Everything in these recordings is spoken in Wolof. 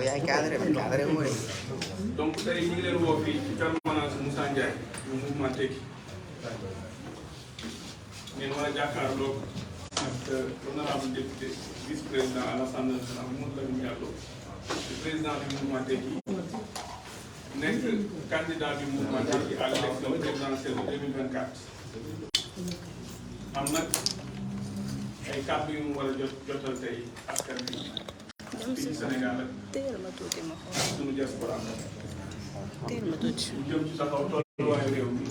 yaay cadre mooy. donc tey ñu ngi leen woo fii ci permanence Moussa Ndiaye mu mouvement Tekki ngeen war a jàkkaarloo ak honorable député vice président à l'Assemblée nationale Mamadou Lamine Diallo président du mouvement Tekki nekk candidat du mouvement Tekki à l'élection présidentielle de 2024 am nag ay kàddu yu mu war a jotal tey askan bi fii ci Sénégal ak suñu diaspora jëm ci taxaw tolluwaayu réew mi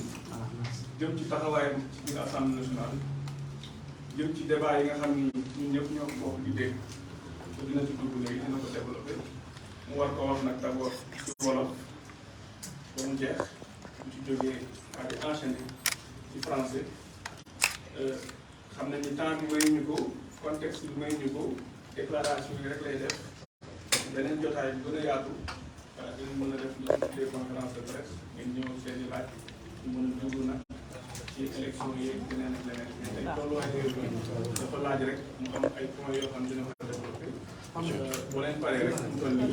jëm ci taxawaayam ci biir Assemblée nationale jëm ci débat yi nga xam ni ñun ñëpp ñoo bokk di dégg te dina ci dugg léegi dina ko développé mu war ko wax nag d'abord ci wolof ba mu jeex mu ci jógee ak enchaîné ci français xam nañ ni temps bi mayuñu ko contexte bi mayuñu ko déclaration yi rek lay def beneen jotaay bi gën a yaatu dinañ mën a def lu tuddee conférence de presse ngeen ñëw seen i laaj ñu mën a dugg nag ci élection yeeg leneen ak leneen mais tey tolluwaay réew mi dafa laaj rek mu am ay points yoo xam dina ko développé boo leen paree rek mu toll nii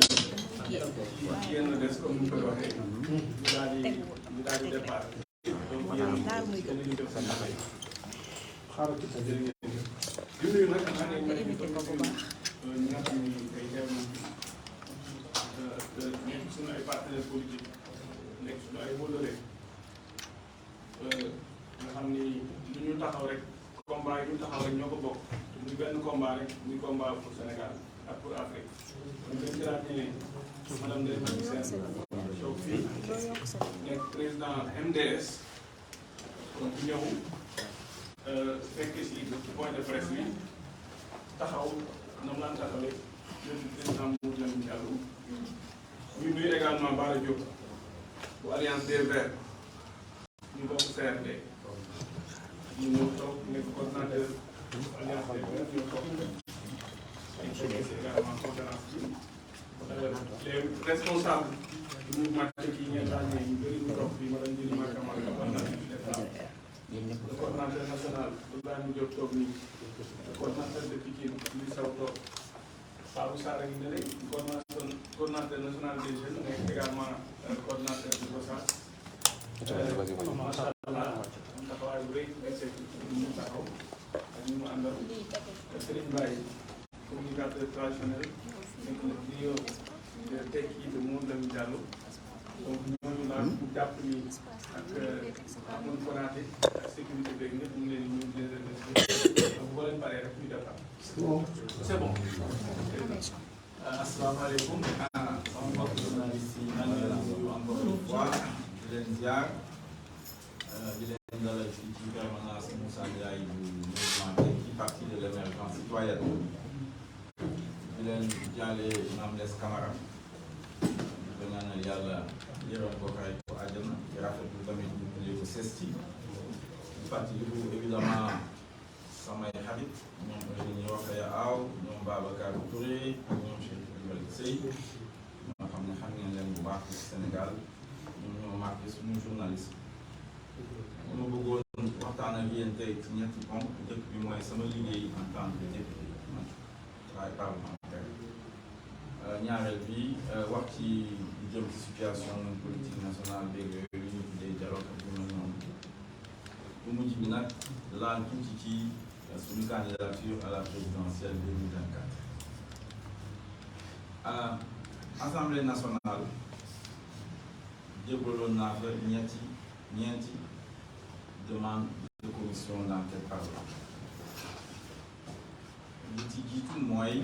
ci yenn des comme ni ñu koy waxee ñu daal di départ donc yéen ñu def seen liggéey xaaral ci sa jërë ngeen jëf di nuyu nag xam ne ñi nga xam ni tey teew nañ nekk suñu ay partenaires politiques nekk suñu ay wóllare nga xam ni lu ñu taxaw rek combat yi ñu taxaw rek ñoo ko bokk muy benn combat rek muy combat pour Sénégal ak pour Afrique kon dañ ci ràññee madame Ndeye Fatou Sène toog fii nekk président MDS donc ñëw fekk si point de presse bi taxaw na mu daan taxawee le président Mamadou Lamine Diallo ñu nuyu également Bara Diop bu Alliance des Verts ñu bokk CRD ñu ñëw toog nekk coordinateur Alliance des Verts ñu toog ay fekkee également conférence bi les responsables du mouvement Tekki yi ngeen ràññee ñu bëri ñu toog fii madame Ndilima Camara le coordinateur national Ibrahima Diop toog nii le coordinateur de Pikine Ly Sow toog Babou Sarr ngi ne léegi coordinateur national des jeunes nekk également coordinateur du Gossas macha allah am taxawaay bu rëy merci ñu taxaw ak ñu mu àndal Serigne Baye communicateur traditionnel nekk le trio de Tekki de Mamadou Lamine Diallo donc ñooñu laa mu jàpp ni ak amoon konaate ak sécurité beeg ñëpp ñu ngi leen ñu ngi leen remercier donc boo leen paree rek ñu defar c'est bon. asalaamaaleykum sama mbokk journaliste yi maa ngi leen di nuyu encore une fois di leen ziar di leen dalal fii ci permanence Moussa Ndiaye bu mouvement Tekki parti de l'émergence citoyenne di leen jaale Mame Less Camara di ñaanal yàlla yërëm ko xarit ko àjjana di rafetlu tamit ñu tuddee ko CESTI di fàttaliku évidemment samay xarit ñoom ñuy wax ya aaw ñoom Babacar Touré ak ñoom Cheikh Ibrahima Seye ñoo xam ne xam ngeen leen bu baax ci Sénégal ñoom ñoo marqué suñu journaliste ma bëggoon waxtaan ak yéen tey ci ñetti ponk njëkk bi mooy sama liggéey en tant que député travail parlementaire ñaareel bi wax ci jëm ci situation politique nationale beeg yooyu ñu tuddee dialogue ak yu mel noonu bu mujj bi nag laal tuuti ci suñu candidature à la présidentielle 2024 Assemblée nationale jébbaloon naa fa ñeenti demande de commission d'enquête parlementaire li ci jiitu mooy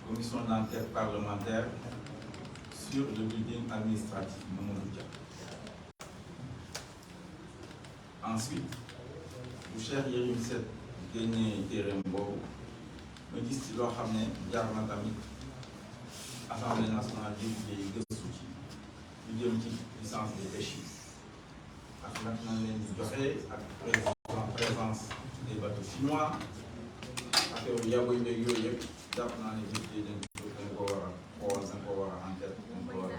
commission d'enquête parlementaire sur le building administratif Mamadou Dia. Ensuite bu Cheikh Yérim Seck génnee téereem boobu ma gis ci loo xam ne jaar na tamit Assemblée nationale député yi gëstu ci lu jëm ci licence des pêches ak nag nañ leen di joxe ak présence des bateaux chinois affaire yaboy beeg yooyu yëpp jàpp naa ne député dañ ko war a xool dañ ko war a enquête dañ ko war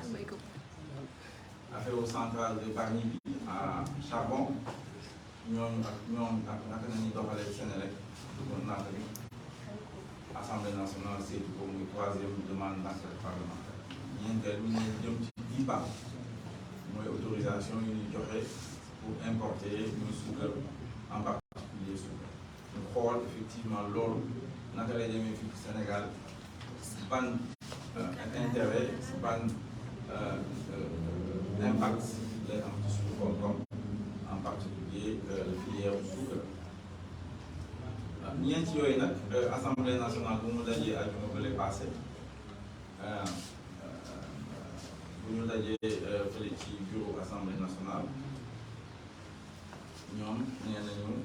a affaire centrale de Bargny bi à charbon ñoom ak naka nañuy doxalee Senelec doon naa tamit Assemblée nationale saytu ko muy troisième demande d'enquête parlementaire ñeenteel mi ngi jëm ci DIPA mooy autorisation yi ñuy joxe pour importer muy suukar en particulier suukar ñu xool effectivement loolu naka lay demee fii ci Sénégal ban intérêt ban impact lay am ci suñu koom-koom en particulier filière suukar ñeent yooyu nag assemblée nationale bu mu dajee àjjuma bële passé bu ñu dajee fële ci bureau assemblée nationale ñoom nee nañu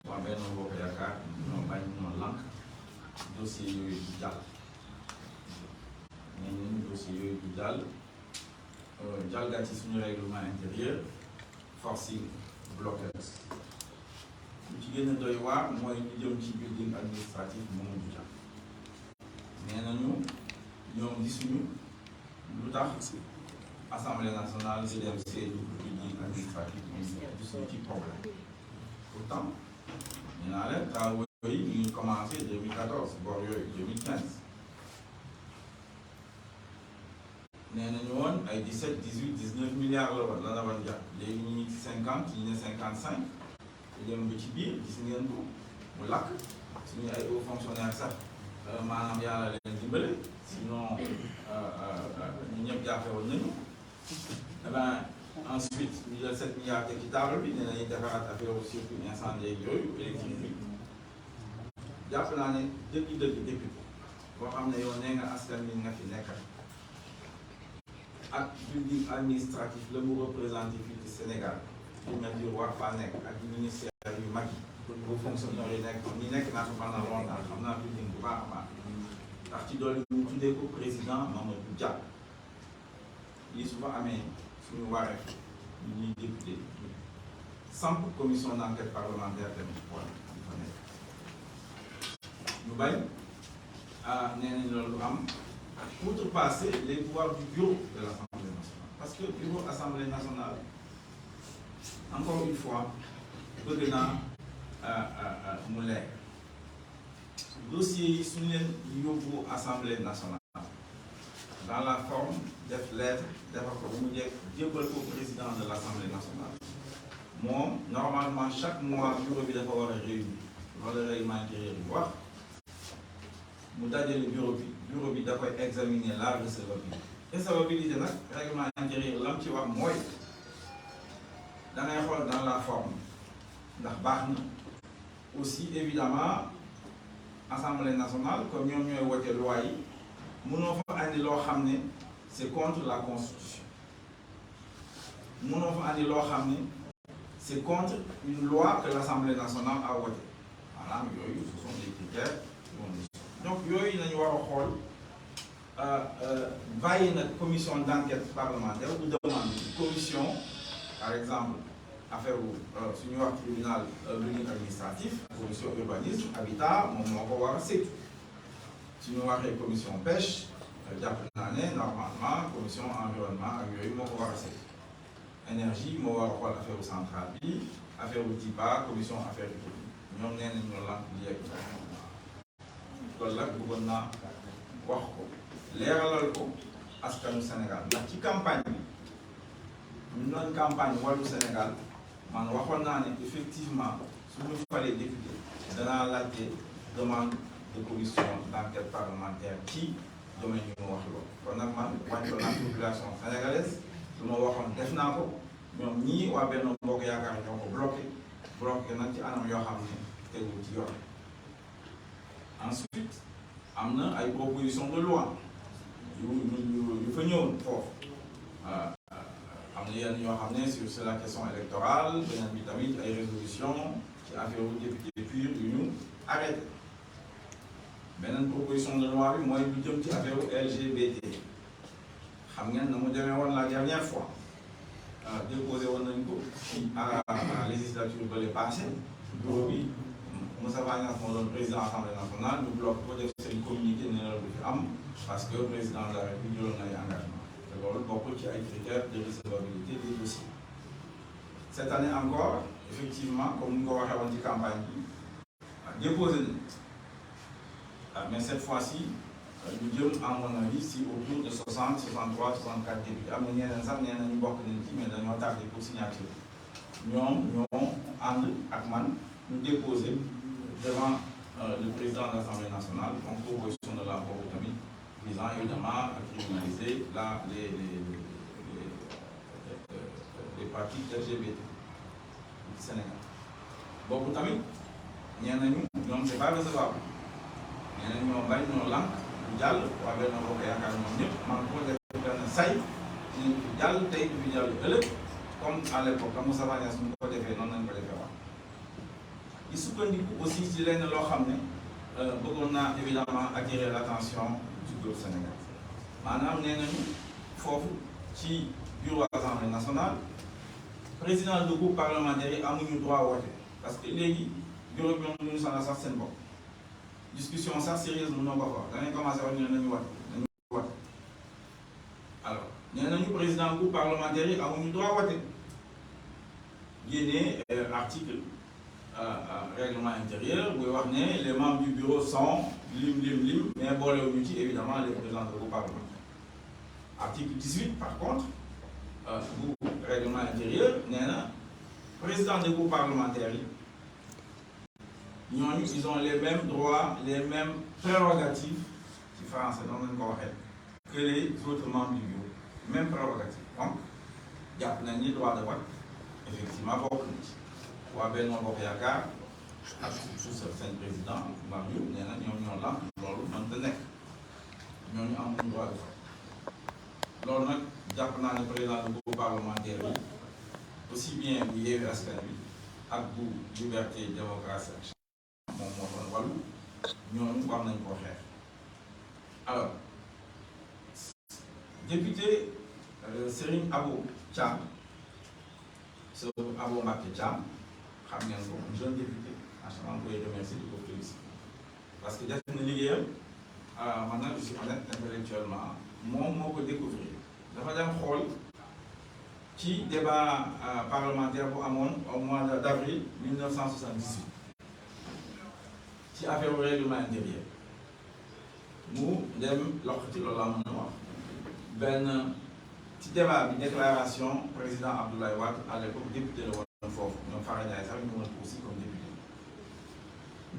waa Benno Bokk Yaakaar ñoo bañ ñoo lànk dossier yooyu du jàll nee nañu dossier yooyu du jàll jalgati suñu règlement intérieur forcing blocage lu ci gën a doy waar mooy ñu jëm ci building administratif moomu du jàll nee nañu ñoom gisuñu lu tax assemblée nationale di dem seetu building administratif moomu gisuñu ci problème pourtant ñu naa leen travaux yi ñu ngi commencé 2014 bor yooyu 2015 nee nañu woon ay 17 18 19 milliards la woon la na woon jàpp léegi ñu ngi ci 50 ñu ne 55 te dem ba ci biir gis ngeen ko mu lakk suñu ay hauts fonctionnaires sax maanaam yàlla leen dimbale sinon ñu ñëpp jaafe woon nañu eh ben ensuite ñu jël 7 milliards teg ci table bi nee nañuy defaraat affaire surtout incendie yooyu électrique bi jàpp naa ne dëgg-dëgg député boo xam ne yow nee nga askan bi nga fi nekkal ak building administratif la mu représenté fii ci Sénégal li nga di war faa nekk ak ministère yu mag yi bu fonctionnaire yi nekk ñi nekk naa ko pendant longtemps xam naa building bu baax a baax ndax ci doole ñu tuddee ko président Mamadou Dia lii su fa amee suñu waree ñu ñuy député samp commission d'enquête parlementaire tamit wala di fa nekk ñu bañ nee nañ loolu am outrepasser les pouvoirs du bureau de l'Assemblée nationale parce que bureau Assemblée nationale encore une fois bëgg naa mu leer dossier yi suñu leen yóbbu Assemblée nationale dans la forme def lettre defar ko bu mu jekk jébbal ko président de l'Assemblée nationale moom normalement chaque mois bureau bi dafa war a réunir loolu règlement intérieur bi wax mu dajale bureau bi da koy examiner la recevabilité nag règlement intérieur lam ci wax mooy da ngay xool dans la forme ndax baax na aussi évidemment Assemblée nationale comme ñoom ñooy wote loi yi mënoo fa andi loo xam ne c'est contre la constitution mënoo fa andi loo xam ne c'est contre une loi que l'Assemblée nationale a votée maanaam yooyu ce sont des critères donc yooyu nañu war a xool bàyyi nag commission d'enquête parlementaire bu demande commission par exemple affaire suñu wax tribunal building administratif commission urbanisme habitat moom moo ko war a saytu suñu waxee commission pêche jàpp naa ne normalement commission environnement ak yooyu moo ko war a saytu énergie moo war a xool affaire centrale bi affaire DIPA commission affaire ñoom nee nañ ñu lamp li yegg loolu nag bëggoon naa wax ko leeralal ko askanu Sénégal ndax ci campagne bi ñu doon campagne wàllu Sénégal man waxoon naa ne effectivement suñu falee député danaa laajte demande de commission d'enquête parlementaire ci domaine yi mu wax loolu kon nag man wàññi naa population sénégalaise lu ma waxoon def naa ko ñoom ñii waa Benno Bokk Yaakaar ñoo ko bloqué nag ci anam yoo xam ne tegul ci yoon. Ensuite am na ay proposition de loi yu fa ñëwoon foofu am na yenn yoo xam ne sur la question électorale beneen bi tamit ay résolution ci affaire u député pur yu ñu arrêté beneen proposition de loi bi mooy lu jëm ci affaire u LGBT xam ngeen na mu demee woon la dernière fois déposé woon nañ ko ci à la législature ba le passé bureau bi Moussa Niasse moo doon président assemblée nationale ñu bloqué ko def seen communiqué ne la du fi am parce que président de la République jëloon na ay engagement te loolu bokkul ci ay critères de recevabilité des dossiers. Cette année encore effectivement comme ni ko waxee woon ci campagne bi déposé nañ Mais cette fois-ci, nous sommes, à mon avis, si autour de 60, 63, 64 députés. Nous avons mais nous avons tardé pour signature. Nous avons déposé devant le président de l'Assemblée nationale une proposition de la Cour visant évidemment à criminaliser les pratiques LGBT du Sénégal. Bon, vous savez, c'est pas recevable. Nous avons bañ ñoo lank du jàll waa benn bokk yaakaar ñoom ñëpp man ko def benn say ñu jàll tey du jàll ëllëg comme à l'époque comme Moussa Niasse ñu ko defee noonu lañ ko defee wax di sukkandiku aussi ci lenn loo xam ne bëggoon naa évidemment attirer l'attention du groupe Sénégal maanaam nee nañu foofu ci bureau Assemblée nationale président du groupe parlementaire yi amuñu droit woote parce que léegi bureau bi moom ñu sonal sax seen bopp discussion ça sérieuse nous n'avons pas fait. Nous commencé à voir alors nous avons le président du groupe parlementaire a un droit à voter. Il y a un article règlement intérieur où les membres du bureau sont lim, mais bon, évidemment les présidents du groupe parlementaire. Article 18 par contre, règlement intérieur, président du groupe parlementaire. Ils ont les mêmes droits, les mêmes prérogatives, si français, que les autres membres du bureau. Même prérogatives. Donc, il y a un droit de vote, effectivement, beaucoup. Ou à Benoît Bokéaka, sous certains présidents, Mario, nous avons là, nous avons un droit de vote. Alors, nous avons le président du groupe parlementaire, aussi bien vous y avez à vous, liberté et démocratie. Alors, député Serigne Abou Thiam, Abou Mbacké Thiam, un jeune député, franchement, vous pouvez remercier de votre féliciter. Parce que dès que nous lions, maintenant je suis honnête intellectuellement, moi, je peux découvrir. Dafa dem xool ci débat parlementaire bu amoon au mois d'avril 1978. Ci affaire règlement intérieur mu dem loxo ci loolu la mën a wax benn ci débat bi déclaration président Abdoulaye Wade à l'époque député la woon foofu ñoom Fara Ndiaye sax ñu woon aussi comme député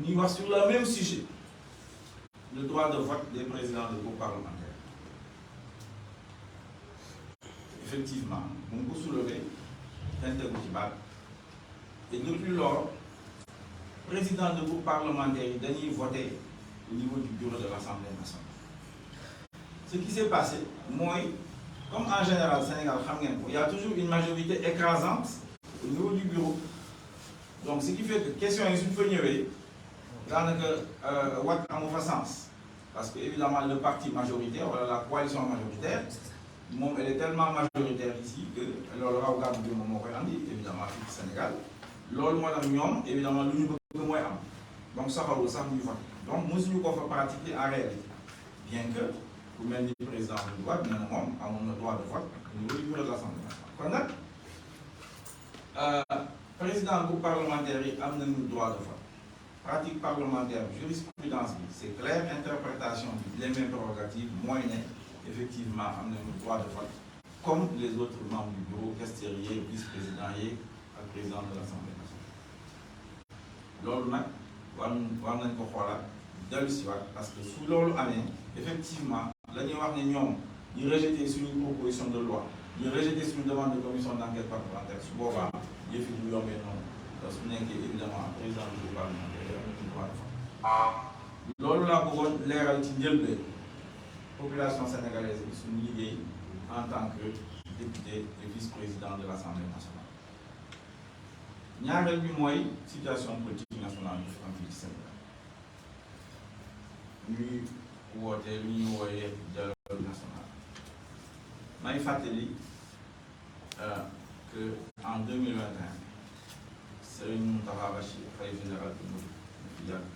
ñuy wax sur le même sujet le droit de vote des présidents de groupe parlementaire effectivement mu ngi ko soulevé kenn tegu ci baat et depuis lors président de groupe parlementaire dañuy voter au niveau du bureau de l'Assemblée nationale. Ce qui s'est passé, moi, comme en général au Sénégal, il y a toujours une majorité écrasante au niveau du bureau. Donc ce qui fait que la question est une venue dans le sens. Parce que évidemment le parti majoritaire, la coalition majoritaire, elle est tellement majoritaire ici que le regarde du moment évidemment au Sénégal. L'autre, évidemment, l'union donc ça va aussi nous faire. Donc nous devons pratiquer en réalité. Bien que, pour même le président du droit, bien a un droit de vote au niveau du bureau de l'Assemblée nationale. Président du groupe parlementaire a un droit de vote. Pratique parlementaire, jurisprudence, c'est clair, interprétation, les mêmes prérogatives, moyennes, effectivement, a un droit de vote. Comme les autres membres du bureau, questeriers, vice-président et président de l'Assemblée nationale. War nañ ko xoolaat dellu si waat parce que su loolu amee effectivement la ñuy wax ne ñoom ñu rejeté suñu proposition de loi ñu rejeté suñu demande de commission d'enquête parlementaire su boobaa yëf yi du yombee noonu su nekkee évidemment président du groupe parlementaire am nañu droit de vote loolu laa bëggoon leeral ci njëlbeen population sénégalaise bi suñu liggéey en tant que député et vice-président de l'Assemblée nationale. ñaareel bi mooy situation politique nationale bi am fii ci Sénégal ñuy woote lu ñuy wooyee dialogue national may fàttali que en 2021 Serigne Mountakha Bachir xalifa général bi mu fi yàgg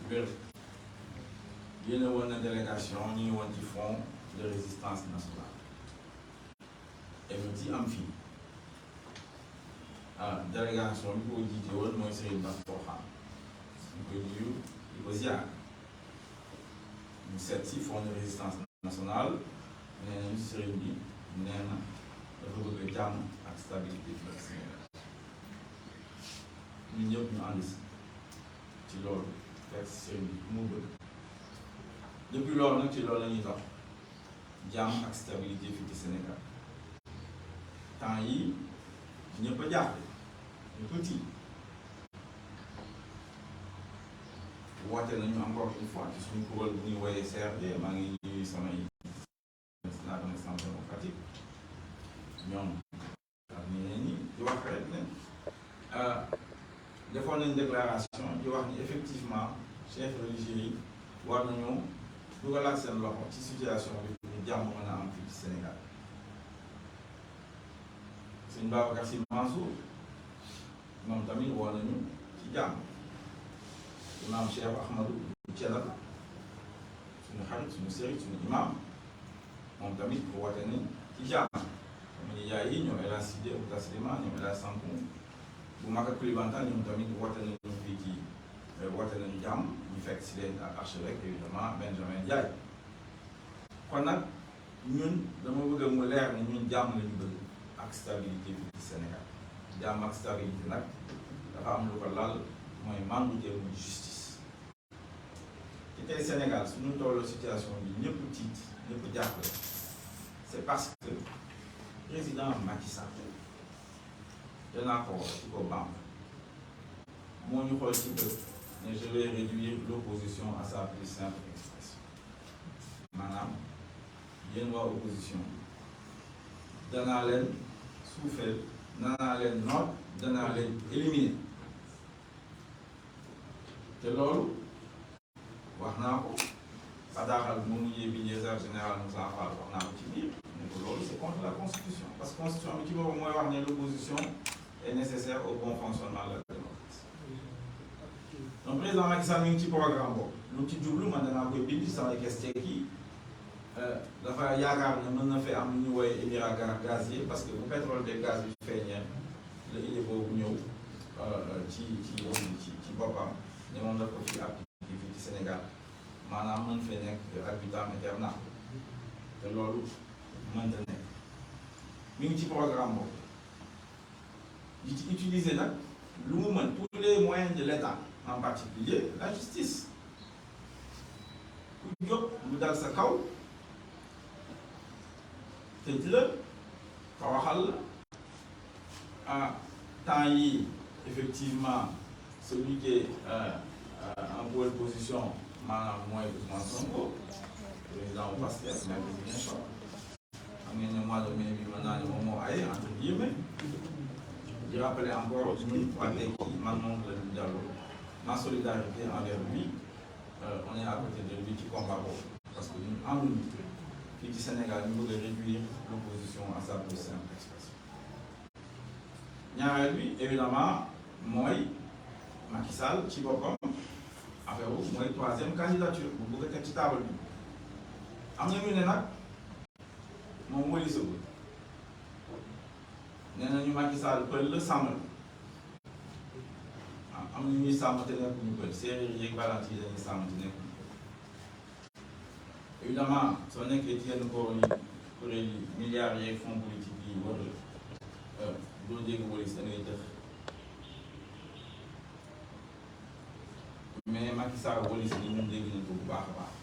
wér yéene woon na délégation ñu ngi woon ci front de résistance nationale et mu ci am fii délégation bi ko jiite woon mooy Serigne Bass Porokhane ñu koy nuyu di ko ziar ñu seet si Front de Résistance Nationale nee nañu sëriñ bi nee na dafa bëgg jàmm ak stabilité ci Sénégal ñun ñëpp ñu ànd ci loolu fekk sëriñ bi mu bëgg depuis loolu nag ci loolu la ñuy dox jàmm ak stabilité fii ci Sénégal temps yi ñëpp a jaaxle ñu tuuti woote nañu encore une fois ci suñu kuréel bu ñuy woyee CRD maa ngi ñuy samay la Renaissance démocratique ñoom ak ñeneen ñi di wax rek ne defoon nañ déclaration di wax ni effectivement chef religieux yi war nañu dugalaat seen loxo ci situation bi ñu jàmm mën a am fii ci Sénégal Sëñ Babacar Sy Mansour moom tamit woo nañu ci jàmm imam Cheikh Ahmadou Thiénaba suñu xarit suñu sëriñ suñu imam moom tamit woote nañ ci jàmm comme ni yaay yi ñoom El Hadj Sidé Outa Silima ñoom El Hadj Sankoum bu Maka Koulibantang ñoom tamit woote nañu fii ci woote nañu jàmm ñu fekk si leen ak archevêque évidemment Benjamin Ndiaye kon nag ñun dama bëgg mu leer ne ñun jàmm lañu bëgg ak stabilité fii ci Sénégal jàmm ak stabilité nag dafa am lu ko lal mooy mandute muy justice ci tey Sénégal suñu tolloo situation bi ñëpp tiit ñëpp jàppale c'est parce que président Macky Sall danaa ko wax ci ko banque moo ñu xool ci bët ne je vais réduire l'opposition à sa plus simple expression maanaam yéen waa opposition danaa leen suufeel danaa leen noot danaa leen éliminer te loolu wax naa ko bataaxal bu mu mujjee bi directeur général Moussa Fall wax naa ko ci biir ne ko loolu c'est contre la constitution parce que constitution bi ci boobu mooy wax ne l'opposition est nécessaire au bon fonctionnement de la démocratie donc président Macky Sall mi ngi ci programme boobu lu ci jublu man danaa koy bind samay question kii dafa yaakaar ne mën na fee am lu ñu woowee émirat gazier parce que bu pétrole de gaz bi feeñee la idée boobu ñëw ci boppam ne moom daf ko fi appliqué fii ci Sénégal maanaam mën fee nekk ak vitam aeternam te loolu mënta nekk mi ngi ci programme boobu di ci utiliser nag lu mu mën tous les moyens de l'État en particulier la justice ku jóg lu dal sa kaw tëj la tawaxal la temps yi effectivement celui qui est en bonne position maanaam mooy Ousmane Sonko président bu Pastef même bi bien sûr xam ngeen ne mois de mai bi mën naa ne moom moo ay entre guillemets di rappeler encore ñun waa Tekki man moom la ñu jàlloo ma solidarité envers lui on est à côté de lui ci combat boobu parce que ñun ànduñu fii ci Sénégal ñu bëgg a réduire l'opposition à sa plus simple expression ñaareel bi évidemment mooy Macky Sall ci boppam affaire boobu mooy troisième candidature bu bëgg a teg ci table bi am na ñu ne nag moom mooy lisagul nee nañu Macky Sall pël la sàmm la am na ñuy sàmm te nekkuñu pël séeréer yeeg balant yi dañuy sàmm te nekkuñu évidemment soo nekkee ci yenn kuréel yi milliards yeeg fonds politique yi war doo dégg walis da ngay dëx mais Macky Sall walis ni ñun dégg nañ ko bu baax a baax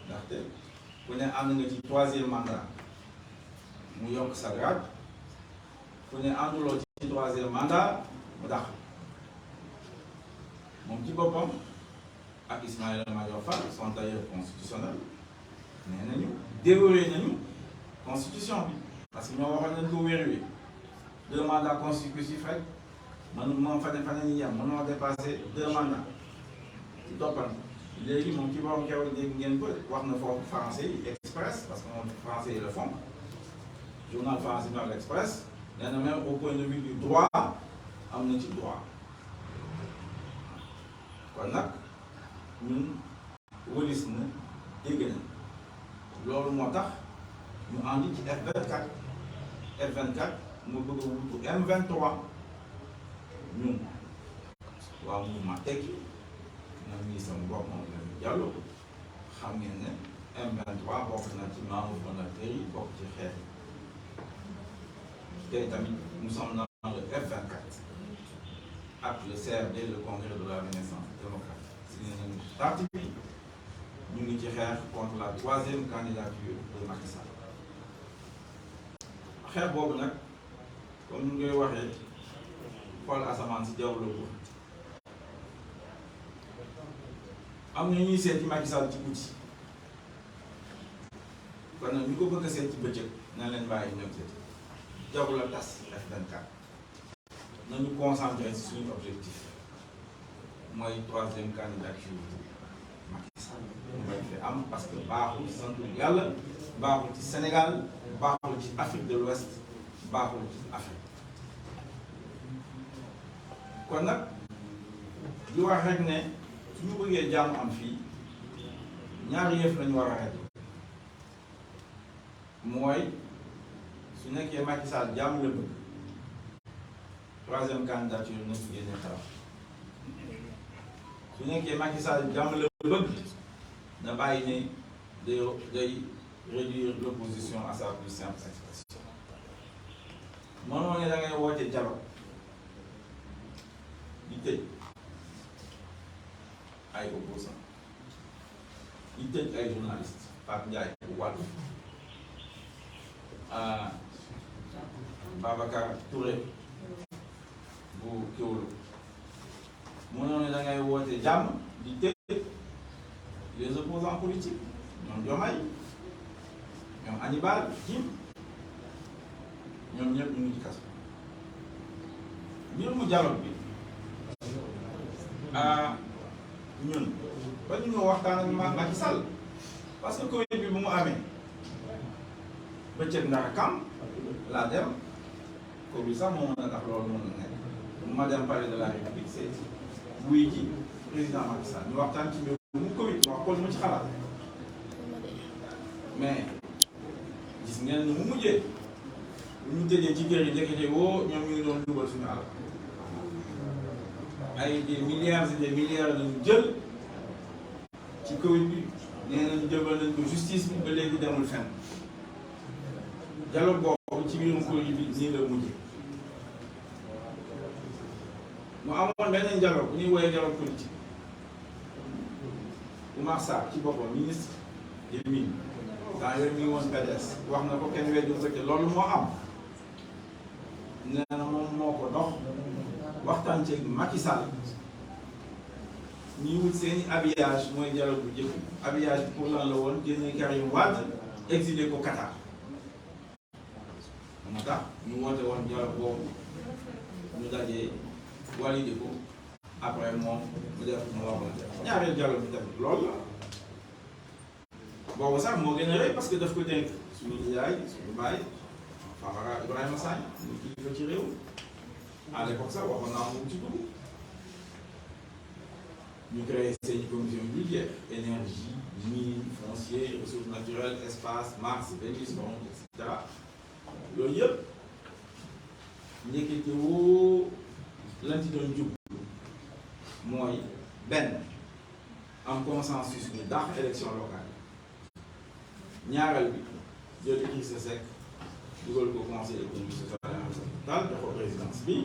ndaxte ku ne ànd nga ci troisième mandat mu yokk sa grade ku ne ànduloo ci troisième mandat mu dàq moom ci boppam ak Ismaïla Madior Fall sont d'ailleurs constitutionnels nee nañu déroulé nañu constitution bi parce que ñoo waxoon nañ ko wéruwee 2 mandats consécutifs rek man moom fa ne yem mënoo dépassé 2 mandats ci toppal léegi moom ci boppam keroog dégg ngeen ko wax na foofu français yi express parce que moom français yi le font journal français bi l'Express nee na même au point de vue du droit am na ci droit kon nag ñun wëlis na dégg na loolu moo tax ñu andi ci F24 F24 mu bëgg a wutu M23 ñun waa mouvement Tekki na ministre mu bopp moom la ñu jàlloo xam ngeen ne M23 bokk na ci membre fondateur yi bokk ci xeex tey tamit nous sommes dans le F24 ak le CRD, le Congrès de la Renaissance démocratique signé nañu parti bi ñu ngi ci xeex contre la 3e candidature de Macky Sall xeex boobu nag comme ñu koy waxee xool asamaan si jaww la ko am na ñuy seet ci Macky Sall ci guddi kon nag ñu ko bëgg a seet ci bëccëg na leen bàyyi ñoom seet jaww la tas F24 nañu concentré ci suñu objectif mooy 3e candidature Macky Sall ñu bañ fi am parce que baaxul sant yàlla baaxul ci Sénégal baaxul ci Afrique de l'Ouest baaxul ci Afrique kon nag lu wax rek ne suñu bëggee jàmm am fii ñaari yëf lañu war a rek mooy su nekkee Macky Sall jàmm la bëgg 3e candidature na ci génne xaram su nekkee Macky Sall jàmm la bëgg na bàyyi ne day réduire l'opposition à sa plus simple expression mënoo ne da ngay woote dialogue di tëj ay opposants di tëj ay journalistes Pape Ndiaye bu Walf Babacar Touré bu Kewoulo mënoo ne da ngay woote jàmm di tëj les opposants politiques ñoom Diomaye ñoom Hannibal Djim ñoom ñëpp ñu ngi ci kaso mbir mu dialogue bi ñun ba ñu ñoo waxtaan ak Macky Sall parce que Covid bi bu mu amee bëccëg ndax kam laa dem Covid sax moo mën a tax loolu mën na nekk ma dem palais de la République seeti wuy ji président Macky Sall ñu waxtaan ci mbir mu Covid wax ko lu mu ci xalaat mais gis ngeen ni mu mujjee bu ñu tëjee ci kër yi ndekete woo ñoom ñu ngi doon dugal suñu alal ay des milliards et des milliards lañu jël ci Covid bi nee nañu jëbal nañ ko justice bi ba léegi demul fenn dialogue boobu ci biirum Covid bi nii la mujjee mu amoon beneen dialogue bu ñuy woowee dialogue politique Oumar Sarr ci boppam ministre des Mines daa yooyu mi ngi woon PDS wax na ko kenn weddi ko te loolu moo am nee na moom moo ko dox waxtaan ceeg Macky Sall ñuy wut seeni habillage mooy dialogue bu njëkk habillage pour lan la woon génne Karim Wade exilé ko Qatar moo tax ñu woote woon dialogue boobu ñu dajee validé ko après moom mu def mu wax la ñaareel dialogue bi tamit loolu la boobu sax moo gën a rëy parce que daf ko dénk suñu yaay suñu baay Famara Ibrahima Sagna ñu kilifa ci réew à l'époque sax waxoon naa moom ci dugg ñu créé seen commission budgétaire énergie mine foncier ressources naturelles espace Mars Vénus et cetera yooyu yëpp njëkkite woo lañ ci doon jub mooy benn am consensus ñu dàq élection locale ñaareel bi jël Idrissa Seck dugal ko conseil économique social et environnemental jox ko présidence bi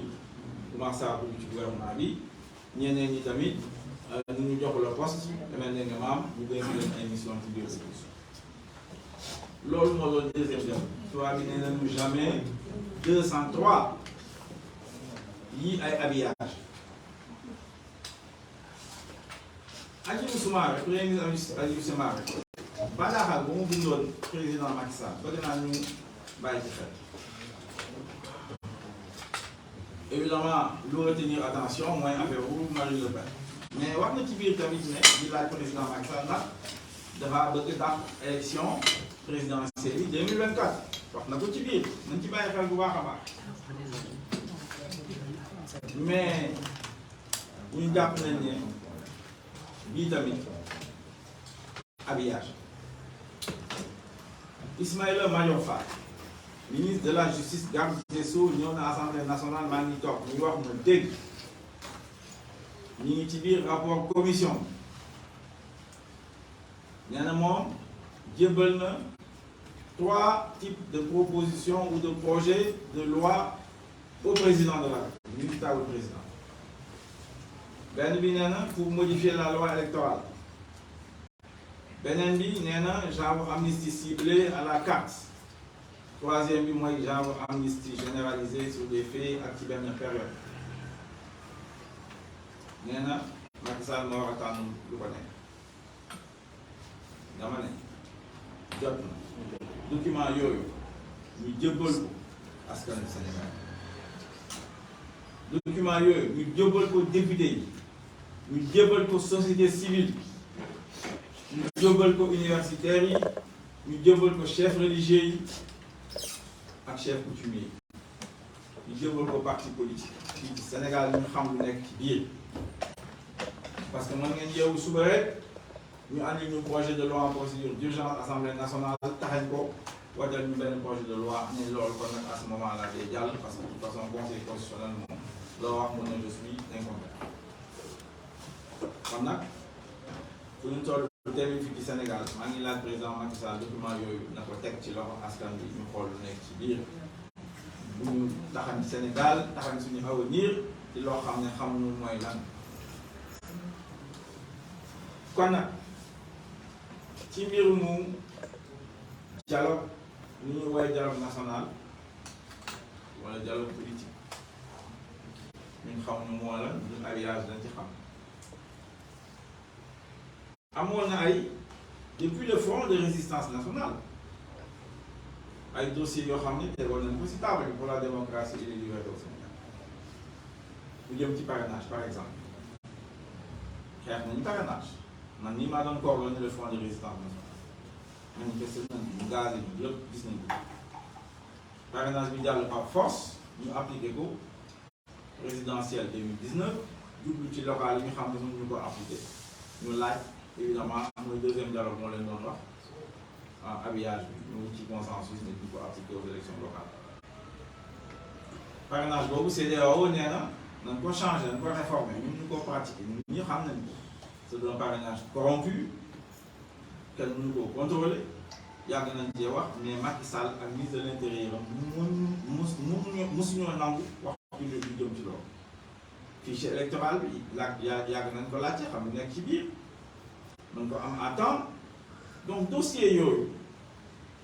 commencé à dugg ci gouvernement bi ñeneen ñi tamit ñu jox la poste demee ne nga maam ñu dénk leen ay mission ci biir loolu moo doon deuxième dem tubaab bi nee nañu jamais 203 yii ay habillage Hadjibou Soumaré premier ministre Hadjibou Soumaré bataaxal bu mu bindoon président Macky Sall bëgg naa ñu bàyyi ci xel évidemment lu retenir attention mooy affaire bu Marine Le Pen mais wax na ci biir tamit ne di laaj président Macky Sall ndax dafa bëgg dàq élection présidentielle yi 2024 wax na ko ci biir nañ ci bàyyi xel bu baax a baax mais ñu jàpp nañ ne bii tamit habillage Ismaïla Madior Fall ministre de la justice garde des Sceaux ñëw na assemblée nationale maa ngi toog ñu wax ma dégg ñu ngi ci biir rapport commission nee na moom jébbal na 3 types de propositions ou de projets de loi au président de la République, ministère au président. benn bi nee na pour modifier la loi électorale. beneen bi nee na genre amnistie ciblée à la carte. troisième bi mooy genre amnistie généralisée sur des faits ak ci benn période. nee na Macky Sall moo war a tànn lu ko nekk. dama ne jot na document yooyu ñu jébbal ko askan wi Sénégal. document yooyu ñu jébbal ko député yi. ñu jébbal ko société civile. ñu jébbal ko universitaires yi. ñu jébbal ko chef religieux yi ak chef coutumier yi. ñu jébbal ko parti politique fii ci Sénégal ñu xam lu nekk ci biir. parce que mën ngeen yeewu suba rek ñu andi ñu projet de loi en procédure d'urgence assemblée nationale taxañ ko wajal ñu benn projet de loi ne loolu kon nag à ce moment là day jàll parce que de toute façon conseil constitutionnel moom loo wax mën na je suis incompétent. kon nag fu ñu toll tamit fii ci Sénégal maa ngi laaj président Macky Sall document yooyu na ko teg ci loxo askan bi ñu xool lu nekk ci biir bu ñu taxañ Sénégal taxañ suñu avenir ci loo xam ne xamuñu mooy lan. kon nag ci mbirum dialogue ni ñuy woowee dialogue national wala dialogue politique ñun xamuñu moo la ñun alliage dañ ci xam. amoon na ay depuis le front de résistance nationale ay dossiers yoo xam ne tegoon nañ ko ci table pour la démocratie et les libertés au Sénégal lu jëm ci parrainage par exemple xeex nañu parrainage. man nii maa doon coordonné le front de résistance nationale manifesté nañ ñu gaz yi lépp gis nañ ko parrainage bi jàll par force ñu appliqué ko présidentielle 2019 jublu ci local yi ñu xam ne ñu ko appliqué ñu laaj évidemment mooy deuxième dialogue moo leen doon wax en habillage bi ñu ci consensus ne ñu ko appliqué aux élections locales parrainage boobu CEDEAO nee na nañ ko changé nañ ko réformé ñun ñu ko pratiqué ñun ñi xam nañ ko. c'est un parrainage corrompu kenn mënu ko contrôler yàgg nañ cee wax mais Macky Sall ak ministre de l'intérieur musuñoo nangu wax lu jëm ci loolu. fichier électoral bi yàgg nañ ko laajte xam nga nekk ci biir mën ko am à temps donc dossier yooyu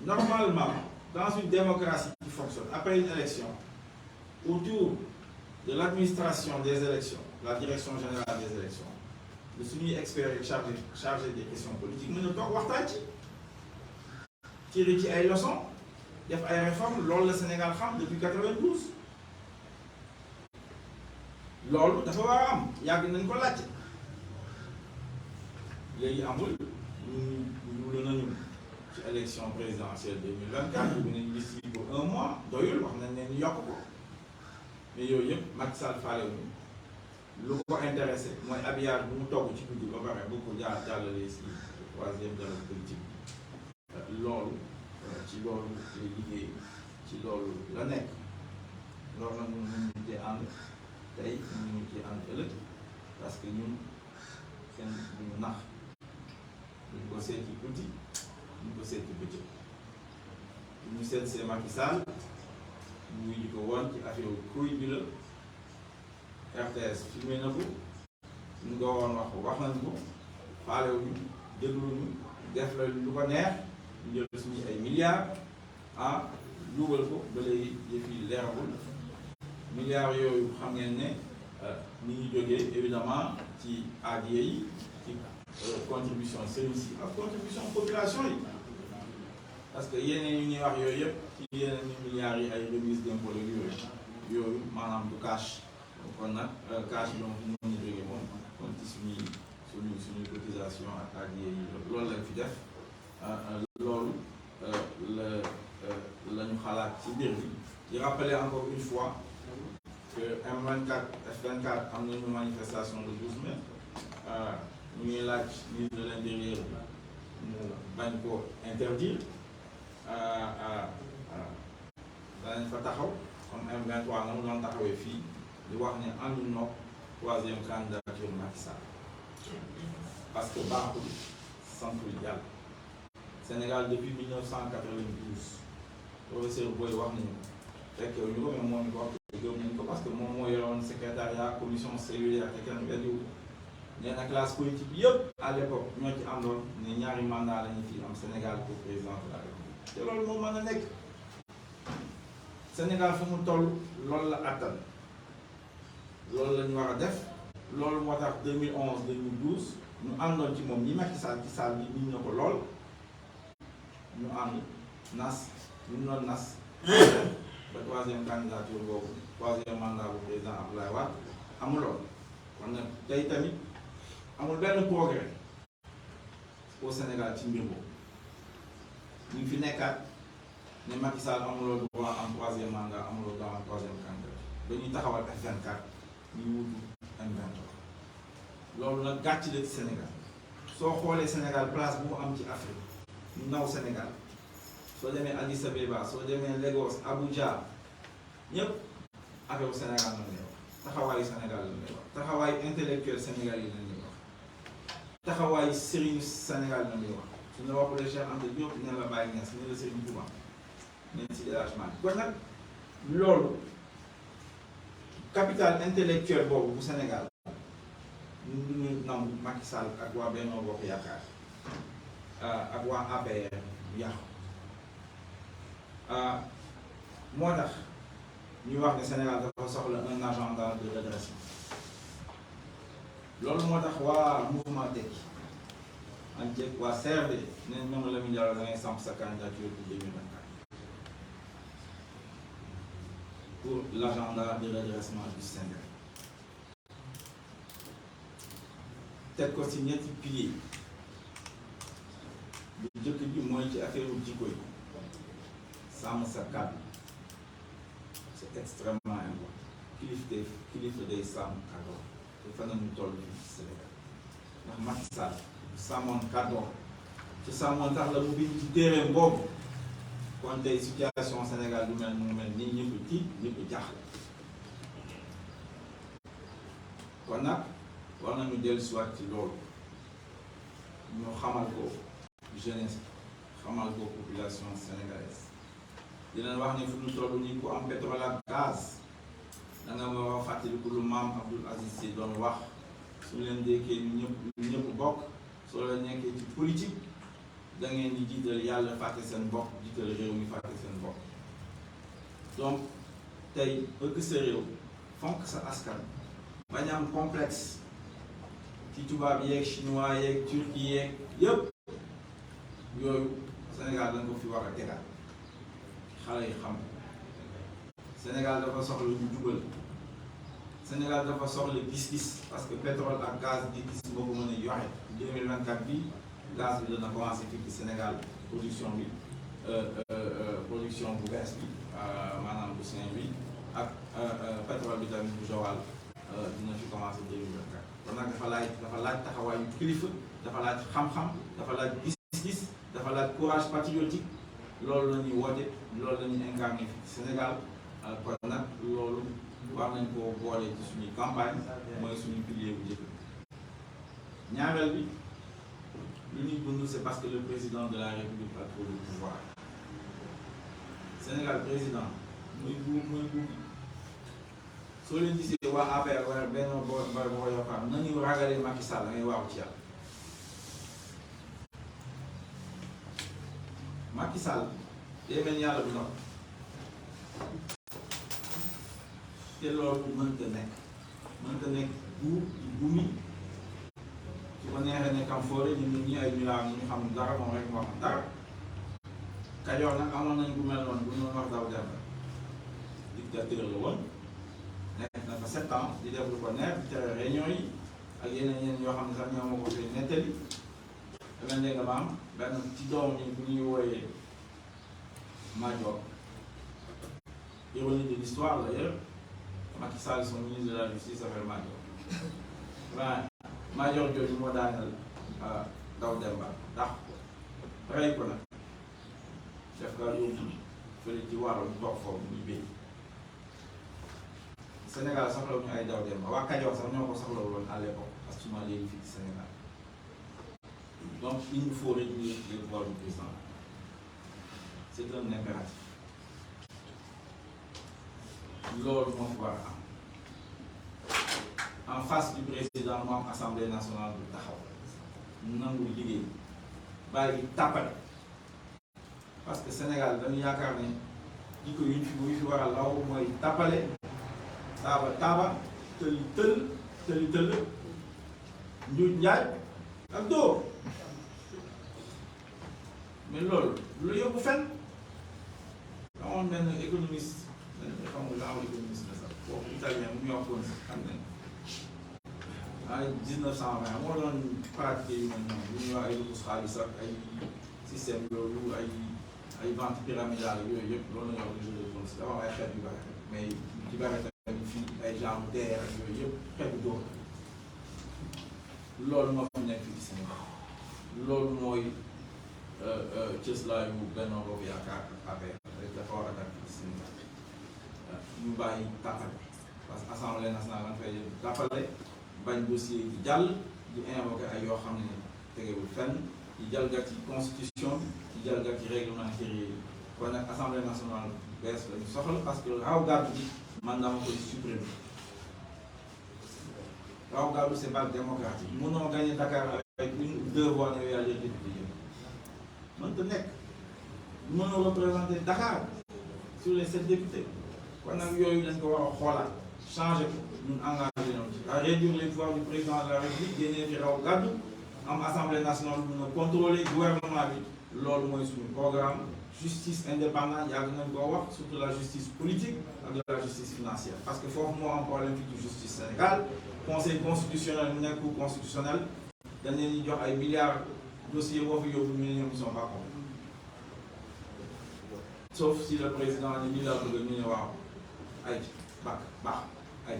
normalement dans une démocratie qui fonctionne après une élection autour de l'administration des élections la direction générale des élections de suñuy experts chargé des questions politiques mën na toog waxtaan ci tiré ci ay leçons def ay réformes loolu la Sénégal xam depuis 92 loolu dafa war a am yàgg nañ ko laajte léegi amul ñu nañu ci élection présidentielle 2024 bu nañu liste yi pour 1 mois doyul wax nañ leen yokk ko mais yooyu yëpp Macky Sall faale wu lu ko intéressé mooy habillage bu mu togg ci guddi ba pare bu ko jàllale si troisième dialogue politique loolu ci loolu lay liggéey ci loolu la nekk loolu nag ñun ñu cee ànd tey ñu ngi ciy ànd ëllëg parce que ñun kenn duñu nax duñ ko seet ci guddi duñ ko seet ci bëccëg ñu seet see Macky Sall ñu ngi ko woon ci affaire kuy bi la RTS filmé na ko ñu ko woon wax nañ ko faalewuñu dégluñu def la lu ko neex ñu jël suñu ay milliards dugal ko ba léegi yëf yi leeragul milliards yooyu xam ngeen ne ni ñu jógee évidemment ci ADIE yi ci contribution service yi ak contribution population yi parce que yeneen yi ñuy wax yooyu yëpp ci yeneen milliards yi ay remise d'impôt yooyu maanaam du cash kon nag cash bi moom mën na jógee moom kon ci suñuy cotisation ak ADIE yi loolu lañ fi def loolu la ñu xalaat ci mbir bi di rappeler encore une fois que M24 F24 am nañu manifestation le 12 mai ñu ngi laaj ministre de l'intérieur mu bañ ko interdire danañ fa taxaw comme M23 na mu doon taxawee fii di wax ne ànduñu noog troisième candidature Macky Sall parce que baaxul santul yàlla Sénégal depuis 1992 professeur Boy wax nañu ko fekkee ñu ko mais moo ñu ko wax gëm nañu ko parce que moom moo yoroon secrétariat commission cellulaire te kenn weddiwu nee na classe politique yëpp à l'époque ñoo ci àndoon ne ñaari mandat la ñu fi am Sénégal pour président de la République te loolu moo mën a nekk Sénégal fu mu toll loolu la attan loolu la ñu war a def loolu moo tax 2011 2012 ñu àndoon ci moom ñi Macky Sall ci salle bi ñu ne ko lool ñu ànd nas ñu noon nas ba troisième candidature boobu troisième mandat bu président Abdoulaye Wade amuloon kon nag tey tamit amul benn progrès au Sénégal ci mbir boobu ñu ngi fi nekkaat ne Macky Sall amuloo droit am troisième mandat amuloo droit am troisième candidature dañuy taxawal F24 ñu wutu M23 loolu nag gàcc la ci Sénégal soo xoolee Sénégal place bu mu am ci Afrique ñu naw Sénégal soo demee Addis Abeba soo demee Lagos Abuja ñëpp affaire Sénégal la ñuy wax taxawaayu Sénégal la ñuy wax taxawaayu intellectuel Sénégal yi la ñuy wax taxawaayu Serigne Sénégal la ñuy wax suñu la waxulee Cheikh Anta Diop ne la Baye Niass ne la Serigne Touba ne si délagement kon nag loolu capital intellectuel boobu bu Sénégal ñun du ñu nangu Macky Sall ak waa Benno Bokk Yaakaar ak waa APR bu yàqu moo tax ñuy wax ne Sénégal dafa soxla un agenda de redressement loolu moo tax waa mouvement Tekki ak jëkk waa CRD ne ñoom la mu jàll da ngay samp sa candidature pour 2024 pour l'agenda de redressement du Sénégal teg ko ci ñetti piliers bu njëkk bi mooy ci affaire jikko yi sàmm sa kàddu c'est extrêmement important kilifa day sàmm kàddoom te fan nañu toll fii ci Sénégal ndax Macky Sall sàmmoon kàddoom ci sàmmoon tax la mu bind ci téereem boobu kon tey situation Sénégal du mel mu mel nii ñëpp tiit ñëpp jaaxle kon nag war nañu dellu siwaat ci loolu ñu xamal ko jeunesse xamal ko population sénégalaise dinañ wax ne fu ñu toll nii ku am pétrole ak gaz da nga ma wax fàttaliku lu maam Abdoul Aziz Sy doon wax su leen dékkee ñu ñëpp bokk soo la nekkee ci politique da ngeen di jiital yàlla fàtte seen bopp jiital réew mi fàtte seen bopp donc tey bëgg sa réew fonk sa askan bañ am complexe ci tubaab yeeg chinois yeeg turki yeeg yëpp yooyu Sénégal dañ ko fi war a tegaat xale yi xam Sénégal dafa soxla ñu jubal Sénégal dafa soxla gis-gis parce que pétrole ak gaz gis-gis moo ko mën a yoxe 2024 bi gaz bi dana commencé fii ci Sénégal production bi production bu bees bi maanaam bu Saint-Louis ak pétrole bi tamit bu Joal dina fi commencé 2024 kon nag dafa laaj taxawaayu kilifa dafa laaj xam-xam dafa laaj gis-gis dafa laaj courage patriotique loolu la ñuy woote loolu la ñuy incarné fii ci Sénégal kon nag loolu war nañ koo boole ci suñuy campagne mooy suñu pilier bu njëkk ñaareel bi lu ñuy dund c'est parce que le président de la République a trop de pouvoir Sénégal président muy buur soo leen gisee waa APR wala benn boo yokkaam nañu ragalee Macky Sall da ngay waaw ci yàlla Macky Sall day mel yàlla bu ndox te loolu mënta nekk buur di bumi su ko neexee ne kam foore ñun ñi ay milaam ñu xam dara moom rek moo xam dara Kajoor nag amoon nañ ku mel noonu bu ñu wax daw dem dictateur la woon nekk na fa 7 ans di def lu ko neex di tere réunion yi ak yeneen yoo xam ne sax ñoo ma ko fi nettali dama dégg nga maam benn ci doom yi bu ñuy wooyee Madior ironie de l'histoire d'ailleurs Macky Sall son ministre de la justice s'appelle Madior waaw Madior jooju moo daaneel daw Demba ndax rey ko nag def ka yóbbu fële ci waroon toog foofu ñu béy Sénégal soxla ñu ay daw Demba waa Kajoor sax ñoo ko soxla woon à l'époque parce que léegi fii ci Sénégal Donc il nous faut réduire les pouvoirs du président. C'est un impératif. Loolu moo fi war a am en face du président mu am assemblée nationale bu taxaw nangu liggéey bàyyi tàppale parce que Sénégal dañu yaakaar ne jikko yu fi war a law mooy tàppale taaba tëli tëll njuuj njaaj ak dóor mais loolu lu la yóbbu fenn amoon benn économiste xamul la économiste la sax boobu italien mu ñu waxoon xam ne en 1920 moo doon pratiquer yu mel noonu lu ñuy wax ay lukus xaalis ak ay système yooyu ay vente pyramidale yooyu yëpp loolu la ñuy wax jeu de fonds dafa am ay xeet yu bëri mais ci bëri tamit fii ay genre terre ak yooyu yëpp xeetu dóor loolu moo fi nekk ci Sénégal loolu mooy cëslaayu Benno Bokk Yaakaar ak APR rek dafa war a dàq ci Sénégal ñu bàyyi tàppale parce que assemblée nationale dañ fay tàppale bañ dossier yi jàll di invoqué ay yoo xam ne tegewul fenn di jalgati constitution di jalgati règlement intérieur yi kon nag assemblée nationale bees la ñu soxla parce que raw gàddu bi man dama koy supprimer raw gàddu c'est pas démocratique mënoo gagné Dakar avec une ou deux voix ne yaa jël député yi mënta nekk mënoo représenter Dakar sur les 7 députés kon nag yooyu dañ ko war a xoolaat changer ko ñun engagé nañu ci à réduire les pouvoirs du président de la République génnee fi raw gàddu am assemblée nationale mun a contrôler gouvernement bi loolu mooy suñu programme justice indépendante yàgg nañ koo wax surtout la justice politique ak de la justice financière parce que foofu moo am problème fii ci justice Sénégal conseil constitutionnel mu nekk cour constitutionnel dañ leen di jox ay milliards dossiers boo fi yóbbu ñu ne ñoom ils sont pas compétents sauf si le président ni lii laa bëgg ñu ne waaw ay baax ay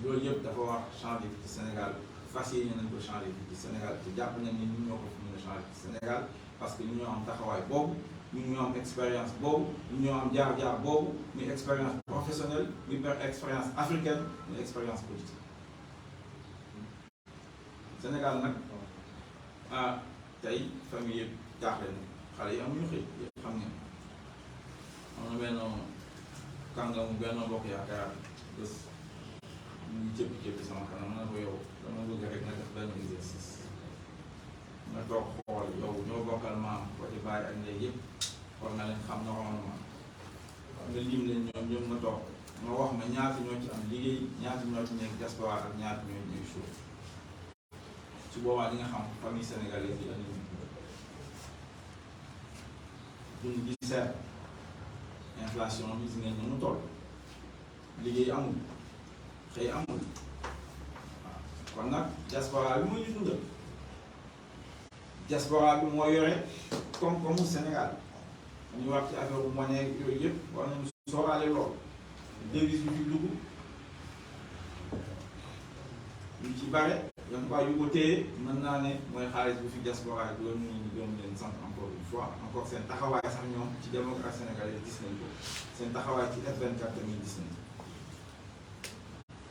loolu yëpp dafa war changer ci Sénégal fas yéene nañ ko changer ci Sénégal te jàpp nañ ni ñun ñoo ko fi mën a changer ci Sénégal parce que ñun ñoo am taxawaay boobu ñun ñoo am expérience boobu ñun ñoo am jaar-jaar boobu muy expérience professionnelle muy expérience africaine muy expérience politique Sénégal nag tey famille yëpp jaaxle na xale yi amuñu xëy yëpp xam ngeen am na benn kàngamu Benno Bokk Yaakaar bés ñu ngi cëppi sama kanam na ko yow dama bëgg rek nga def benn exercice nga toog xool yow ñoo bokkal maam côté baay ak ndey yëpp war nga leen xam normalement nga lim leen ñoom ñoom nga toog nga wax ma ñaata ñoo ci am liggéey ñaata ñoo ci nekk diaspora ak ñaata ñoo ñuy suuf su boobaa di nga xam famille sénégalaise yi andi dund gi seer inflation bi gis ngeen ni mu toll liggéey amul xëy amul waaw kon nag diaspora bi moo ñu dundal diaspora bi moo yore koom-koomu Sénégal ñu wax ci affaire bu monnaie yooyu yëpp war nañu sooraale lool devise bi fi dugg ñu ci bare yan quoi yu ko téye mën naa ne mooy xaalis bu fi diaspora bi doon ñu doon leen sant encore une fois encore seen taxawaay sax ñoom ci démocratie sénégalaise gis nañ ko seen taxawaay ci F24 tamit gis nañ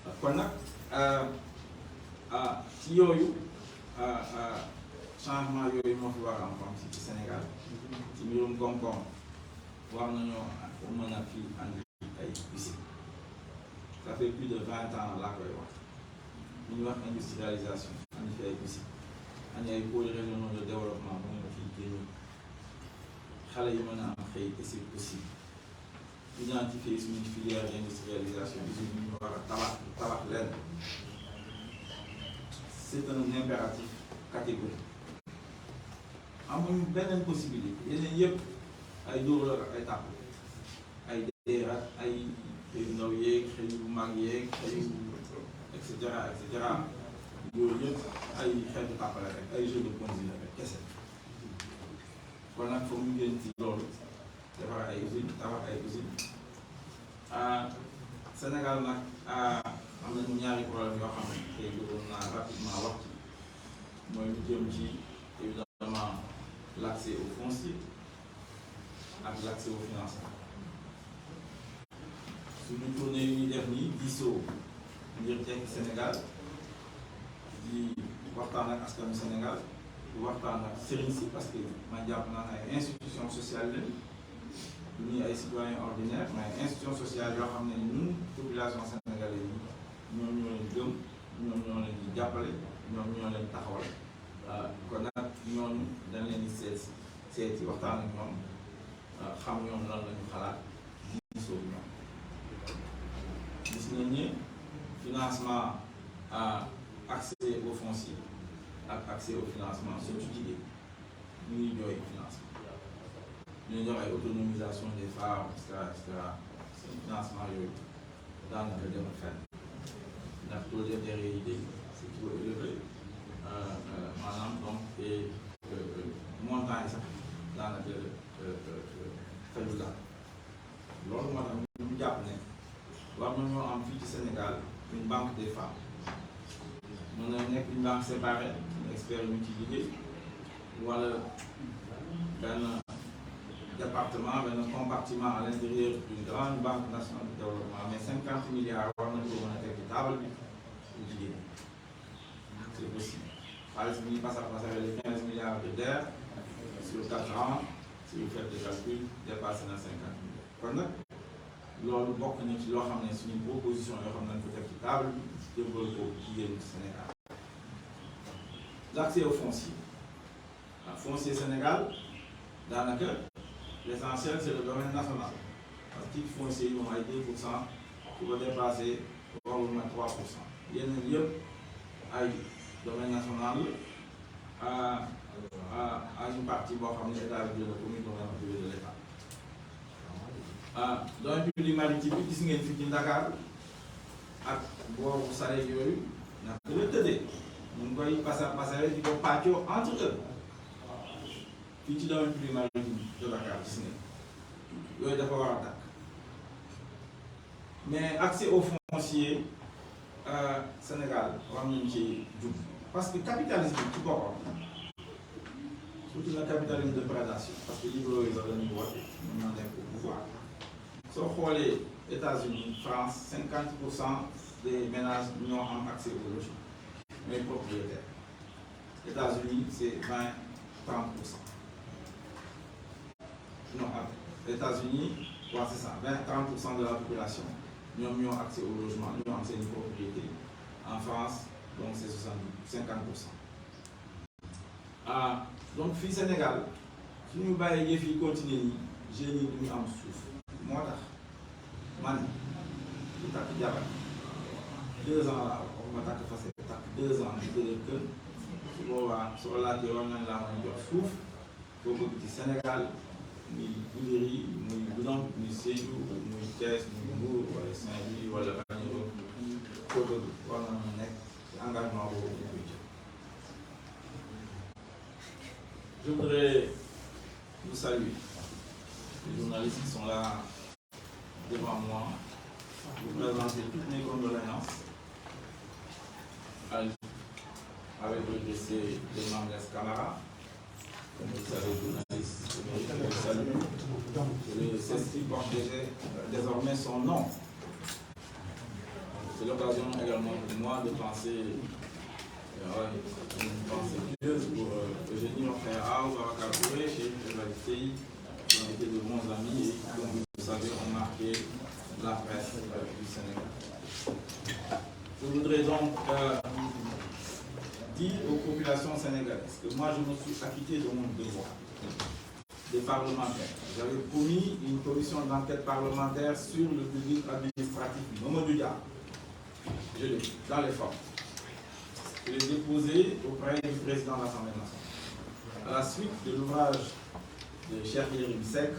ko kon nag ci yooyu changement yooyu moo fi war a am comme ci Sénégal ci mbirum koom-koom war nañoo mën a fii andi ay usines ça fait plus de 20 ans laa koy wax ñu ñuy wax industrialisation andi fi ay usines andi ay pôles régionaux de développement mu ngi fii génn xale yi mën a am xëy et c'est possible identifier suñu filière d'industrialisation usines yi ñu war a tabax leen c'est un impératif catégorique amuñu beneen possibilité yeneen yëpp ay dóor la ak ay tàpp ay déer ak ay xëy ndaw yeeg xëy bu mag yeeg xëy et cetera yooyu yëpp ay xeetu tàppale rek ay jeu de Ponzi la rek kese kon nag foog ñu génn ci loolu defar ay usines tabax ay usines Sénégal nag am nañu ñaari problème yoo xam ne tey bëggoon naa rapidement wax ci mooy lu jëm ci évidemment l'accès au foncier ak l'accès au financement suñu tournée yi ñuy def nii diisoo ngir tekki Sénégal di waxtaan ak askanu Sénégal waxtaan ak sëriñ si parce que man jàpp naa ay institution sociale lañ ñii ay citoyens ordinaires mais institution sociale yoo xam ne ñun population sénégalaise yi ñoom ñoo leen gëm ñoom ñoo leen di jàppale ñoom ñoo leen taxawal kon nag ñooñu dañ leen di seeti waxtaan ak ñoom xam ñoom lan la ñu xalaat gisoo ñoom gis nañ ni financement accès au foncier ak accès au financement surtout jigéen ñu ngi jooy financement ñu jox ay autonomisation des femmes et cetera seen financement yooyu daanaka dem fenn ndax taux d'intérêt yi de c'est trop élevé maanaam donc et montant yi sax daanaka faju daal loolu moo tax ñu jàpp ne war nañoo am fii ci Sénégal une banque des femmes mën na nekk une banque séparée expert ñu ci liggéey wala benn département benn compartiment à l'intérieur d'une grande banque nationale de développement mais 50 milliards war nañ ko mën a teg ci taabal bi pour jigéen c'est possible xaalis bi ñuy passer les 15 milliards de DER sur 4 ans si vous faites des calculs dépassé na 50 milliards kon nag loolu bokk na ci loo xam ne suñu proposition yoo xam nañ ko teg ci table bi jëmbal ko jigéenu Sénégal. L'accès au foncier. Le foncier Sénégal, daanaka l'essentiel c'est le domaine national. Parce que le foncier ils ont 2% qui va dépasser probablement 3%. yeneen yëpp ay domaine national à une partie boo xam ne état bi jël commune domaine privé de l'État. Domaine public maritime bi gis ngeen fii ci Dakar ak boobu sare yooyu naka la tëddee. ñu ngi koy passer di ko pàccoo entre eux fii ci domaine public maritime de Dakar gis nga yooyu dafa war a dakk mais accès au foncier Sénégal war nañu ci jub parce que capitalisme ci boppam surtout le capitalisme de prédation parce que libéraux yi sax dañuy woote mën na nekk au pouvoir soo xoolee États-Unis France 50% des ménages ñoo am accès au logement mais propriétaires. États-Unis, c'est 20-30%. Non, États-Unis, ouais, c'est ça, 20-30% de la population. Nous avons accès au logement, nous avons accès à une propriété. En France, donc c'est 50%. Donc, au Sénégal, si nous voyons les filles continuer, j'ai mis en souffle. Moi, man, je suis 2 ans là, on m'a fait 2 ans de que su boobaa soo laajtee war nañ laa mën a jox suuf boo bëgg ci Sénégal muy Goudiri muy Goudomp muy Sédhiou muy Thiès muy Mbour wala Saint-Louis wala Ranérou koo bëgg war na mën a nekk ci engagement boobu ñu koy jël. Je voudrais vous saluer les journalistes qui sont là devant moi vous présenter toutes mes condoléances avec le décès de Mangès Camara, comme vous le savez, journaliste, le CESTI porte désormais son nom. C'est l'occasion également pour moi de penser une pensée pieuse pour Eugénie Okhayao, Babacar Touré, Cheikh Evalistei, qui ont été de bons amis et qui, comme vous le savez, ont marqué la presse du Sénégal. Je voudrais donc dire aux populations sénégalaises que moi je me suis acquitté de mon devoir de parlementaire. J'avais promis une commission d'enquête parlementaire sur le public administratif Mamadou Dia. Je l'ai dans les formes. Je l'ai déposé auprès du président de l'Assemblée nationale. À la suite de l'ouvrage de Cheikh Yérim Seck,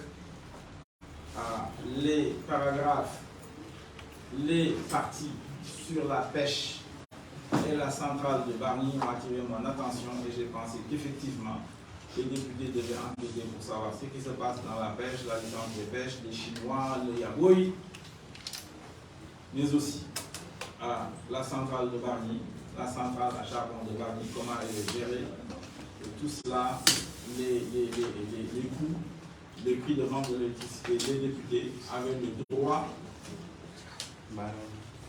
les paragraphes, les parties sur la pêche et la centrale de Bargny ont attiré mon attention et j'ai pensé qu'effectivement les députés devaient enquêter pour savoir ce qui se passe dans la pêche, la licence de pêche, les Chinois, le Yaboui, mais aussi la centrale de Bargny, la centrale à charbon de Bargny, comment elle est gérée, et tout cela, les coûts, les prix de vente de l'électricité, les députés avaient le droit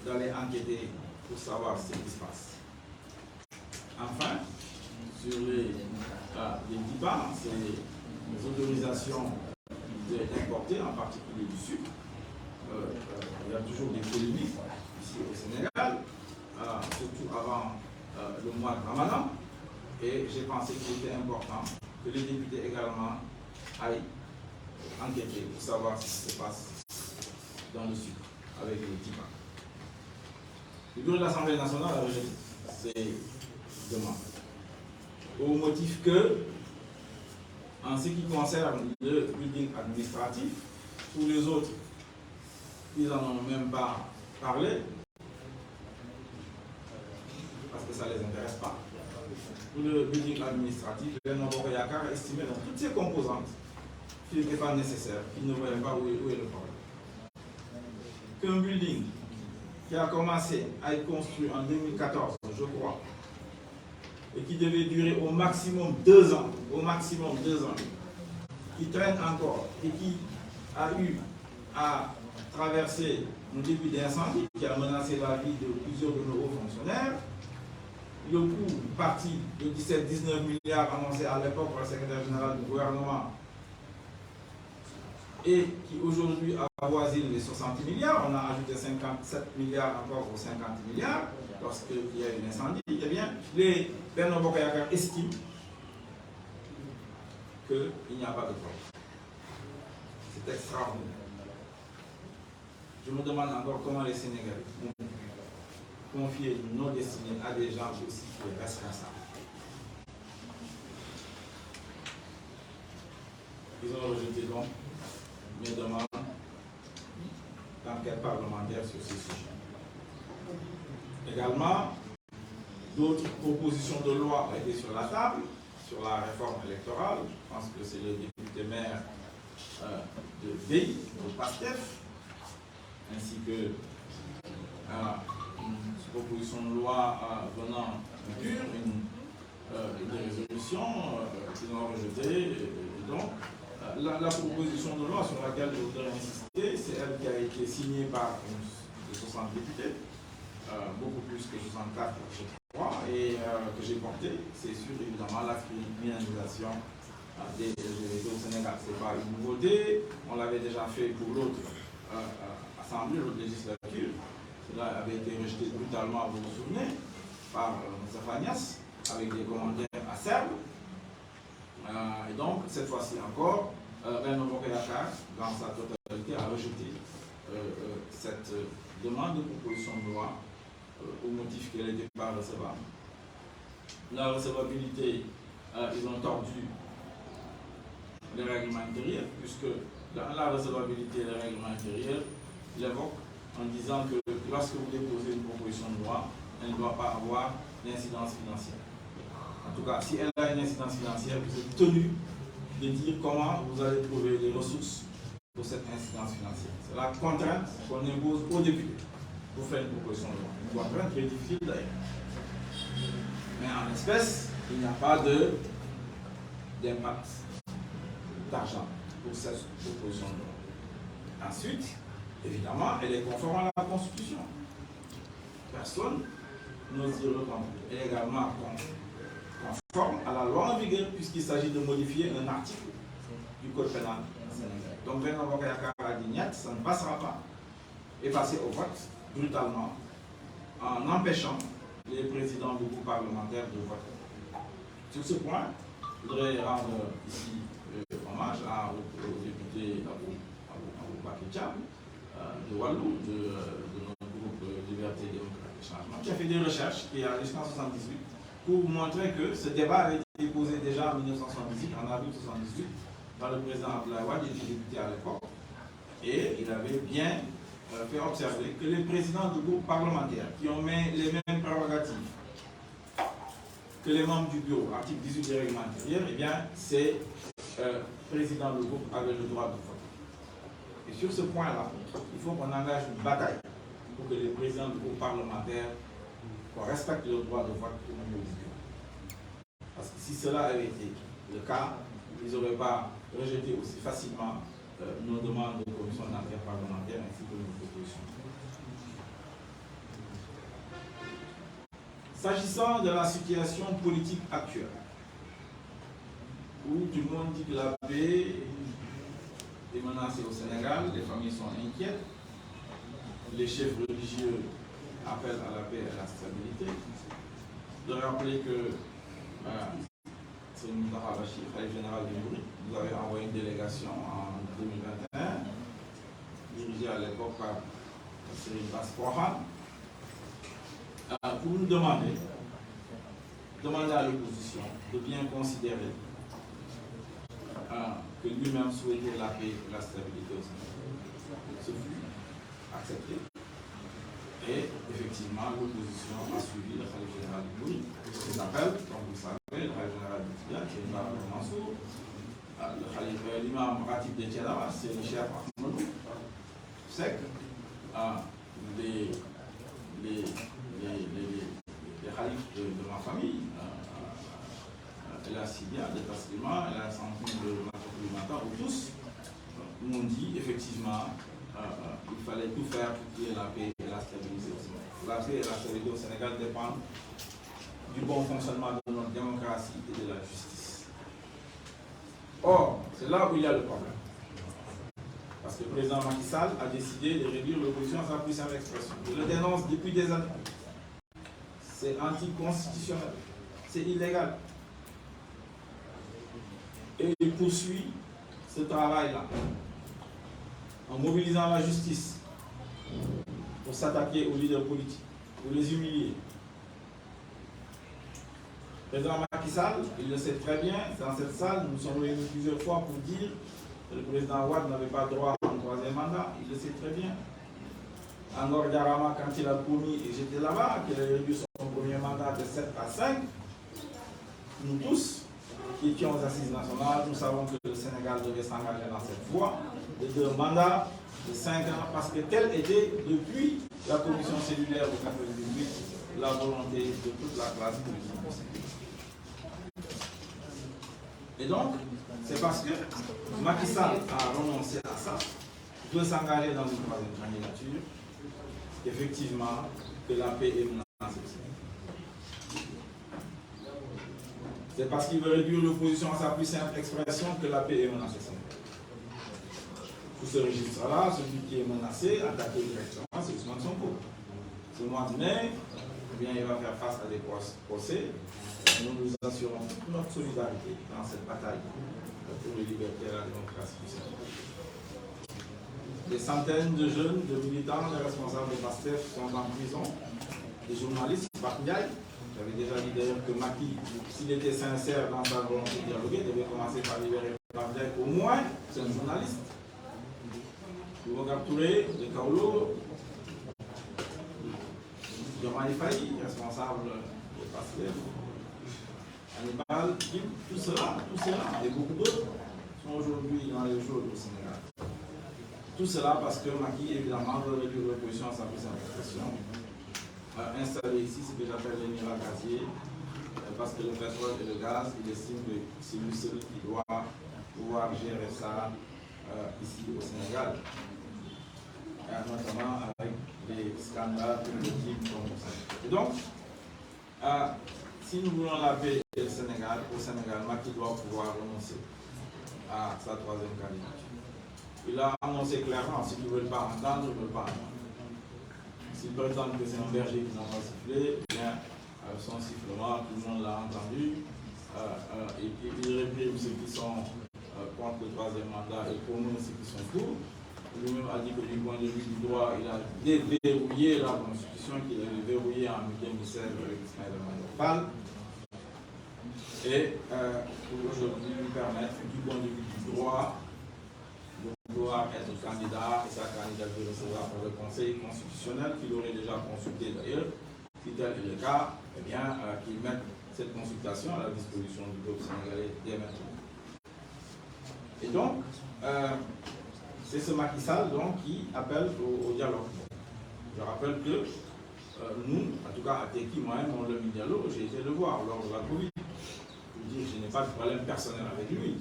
d'aller enquêter pour savoir ce qui se passe. Enfin, sur les DIPA, c'est les autorisations d'importer, en particulier du sucre. Il y a toujours des polémiques ici au Sénégal, surtout avant le mois de Ramadan. Et j'ai pensé qu'il était important que les députés également aillent enquêter pour savoir ce qui se passe dans le sucre avec les DIPA. Le bureau de l'Assemblée nationale a rejeté ces demandes au motif que, en ce qui concerne le building administratif, tous les autres, ils n'en ont même pas parlé parce que ça ne les intéresse pas. Pour le building administratif, le Benno Yakar estimait dans toutes ses composantes qu'il n'était pas nécessaire, qu'il ne voyait pas où est le problème. Qu'un building qui a commencé à être construit en 2014, je crois, et qui devait durer au maximum 2 ans, qui traîne encore et qui a eu à traverser un début d'incendie qui a menacé la vie de plusieurs de nos hauts fonctionnaires. Le coût parti de 17-19 milliards annoncé à l'époque par le secrétaire général du gouvernement et qui aujourd'hui avoisine les 60 milliards, on a ajouté 57 milliards encore aux 50 milliards lorsqu'il y a eu un incendie, eh bien, les Benno Bokk Yakaar estiment qu'il n'y a pas de problème. C'est extraordinaire. Je me demande encore comment les Sénégalais ont confié nos destinées à des gens aussi responsables. Ils ont rejeté donc mes demandes d'enquête parlementaire sur ces sujets. Également, d'autres propositions de loi ont été sur la table, sur la réforme électorale. Je pense que c'est le député maire de BEI, de PASTEF, ainsi que une proposition de loi venant de Pur, des résolutions qu'ils ont rejetées. Donc, la proposition de loi sur laquelle je voudrais insister, c'est elle qui a été signée par 60 députés, beaucoup plus que 64, je crois, et que j'ai portée. C'est sur évidemment la criminalisation des LGBT au Sénégal. Ce n'est pas une nouveauté, on l'avait déjà fait pour l'autre assemblée, l'autre législature. Cela avait été rejeté brutalement, vous vous souvenez, par Safanias, avec des commentaires acerbes. Et donc, cette fois-ci encore, Benno Bokk Yakaar, dans sa totalité, a rejeté cette demande de proposition de loi au motif qu'elle n'était pas recevable. La recevabilité, ils ont tordu les règlements intérieurs, puisque dans la recevabilité des règlements intérieurs, il évoque en disant que lorsque vous déposez une proposition de loi, elle ne doit pas avoir d'incidence financière. En tout cas, si elle a une incidence financière, vous êtes tenu de dire comment vous allez trouver les ressources pour cette incidence financière. C'est la contrainte qu'on impose aux députés pour faire une proposition de loi. Une contrainte très difficile d'ailleurs. Mais en espèce, il n'y a pas d'impact d'argent pour cette proposition de loi. Ensuite, évidemment, elle est conforme à la Constitution. Personne n'ose dire le contraire. Elle est également conforme à la loi en vigueur, puisqu'il s'agit de modifier un article du Code pénal sénégalais. Donc, Benno Bokk Yakaar a dit niet, ça ne passera pas. Et passer au vote brutalement en empêchant les présidents du groupe parlementaire de voter. Sur ce point, je voudrais rendre ici hommage au député Abou Bakr Thiam de Wallou, de notre groupe Liberté, Démocratie et Changement, qui a fait des recherches, qui est à jusqu'en 1978, pour montrer que ce débat avait été posé déjà en 1978, en avril 1978, par le président Abdoulaye Wade, il était député à l'époque, et il avait bien fait observer que les présidents du groupe parlementaire qui ont les mêmes prérogatives que les membres du bureau, article 18 du règlement intérieur, eh bien, ces présidents du groupe avaient le droit de voter. Et sur ce point-là, il faut qu'on engage une bataille pour que les présidents du groupe parlementaire respectent le droit de vote au niveau du bureau. Parce que si cela avait été le cas, ils n'auraient pas rejeté aussi facilement nos demandes de commission d'enquête parlementaire ainsi que nos propositions. S'agissant de la situation politique actuelle, où tout le monde dit que la paix est menacée au Sénégal, les familles sont inquiètes, les chefs religieux appellent à la paix et à la stabilité. De rappeler que c'est une Khalife général du Mouri, vous avez envoyé une délégation en 2021, dirigée à l'époque par Cyril Basse-Prohan, pour nous demander à l'opposition de bien considérer que lui-même souhaitait la paix et la stabilité au Sénégal. Ce fut accepté. Et effectivement, l'opposition a suivi le Khalife général du Mouri. Je s'appelle, comme vous le savez, le Khalife général du Tchad, c'est Babacar Mansour. L'imam Ratib de Tchad, c'est le chef Ahmadou Sek. Les khalifs de ma famille, la Sidia, de Taslima, la Santoum de Matin, où tous m'ont dit effectivement qu'il fallait tout faire pour qu'il y ait la paix et la stabilité au Sénégal. La paix et la stabilité au Sénégal dépendent du bon fonctionnement de notre démocratie et de la justice. Or, c'est là où il y a le problème. Parce que le président Macky Sall a décidé de réduire l'opposition à sa plus simple expression. Je le dénonce depuis des années. C'est anticonstitutionnel. C'est illégal. Et il poursuit ce travail-là en mobilisant la justice pour s'attaquer aux leaders politiques, pour les humilier. Le président Macky Sall, il le sait très bien, dans cette salle, nous nous sommes réunis plusieurs fois pour dire que le président Ouad n'avait pas droit à un troisième mandat, il le sait très bien. Angor Diarama, quand il a promis, et j'étais là-bas, qu'il a réduit son premier mandat de 7 à 5, nous tous, qui étions aux assises nationales, nous savons que le Sénégal devait s'engager dans cette voie de 2 mandats de 5 ans, parce que telle était, depuis la commission cellulaire de 1998, la volonté de toute la classe politique. Et donc, c'est parce que Macky Sall a renoncé à ça, veut s'engager dans une troisième candidature, effectivement, que la paix est menacée. C'est parce qu'il veut réduire l'opposition à sa plus simple expression que la paix est menacée. Pour ce registre-là, celui qui est menacé, attaqué directement, c'est Ousmane Sonko. Ce mois de mai, eh bien, il va faire face à des procès. Nous nous assurons toute notre solidarité dans cette bataille pour les libertés et la démocratie du Sénégal. Des centaines de jeunes, de militants, de responsables de PASTEF sont en prison. Des journalistes, Bakniaï, j'avais déjà dit d'ailleurs que Macky, s'il était sincère dans sa volonté de dialoguer, devait commencer par libérer Bakniaï. Au moins, c'est un journaliste. Boubacar Touré, de Kaolo, Diomaye Faye, responsable de PASTEF, Hannibal, tout cela, et beaucoup d'autres sont aujourd'hui dans les jours du Sénégal. Tout cela parce que Macky, évidemment, veut réduire l'opposition à sa plus simple expression. Installer ici ce que j'appelle les niveaux gaziers, parce que le pétrole et le gaz, il estime que c'est lui seul qui doit pouvoir gérer ça ici au Sénégal. Notamment avec des scandales politiques comme ça. Et donc, si nous voulons la paix au Sénégal, Macky doit pouvoir renoncer à sa troisième candidature. Il a annoncé clairement, ceux qui ne veulent pas entendre, ne veulent pas entendre. S'ils prétendent que c'est un berger qui n'a pas sifflé, eh bien, son sifflement, tout le monde l'a entendu. Et il réprime ceux qui sont contre le troisième mandat et promeut ceux qui sont pour. Lui-même a dit que du point de vue du droit, il a déverrouillé la Constitution qu'il avait verrouillée en 2017 avec Ismaël Fall. Et pour aujourd'hui lui permettre, du point de vue du droit, de pouvoir être candidat et sa candidature recevra par le Conseil constitutionnel qu'il aurait déjà consulté d'ailleurs. Si tel est le cas, eh bien, qu'il mette cette consultation à la disposition du peuple sénégalais dès maintenant. Et donc, c'est ce Macky Sall donc, qui appelle au dialogue. Je rappelle que nous, en tout cas à Teki, moi-même, on l'a mis dialogue, j'ai été le voir lors de la Covid. Je n'ai pas de problème personnel avec lui.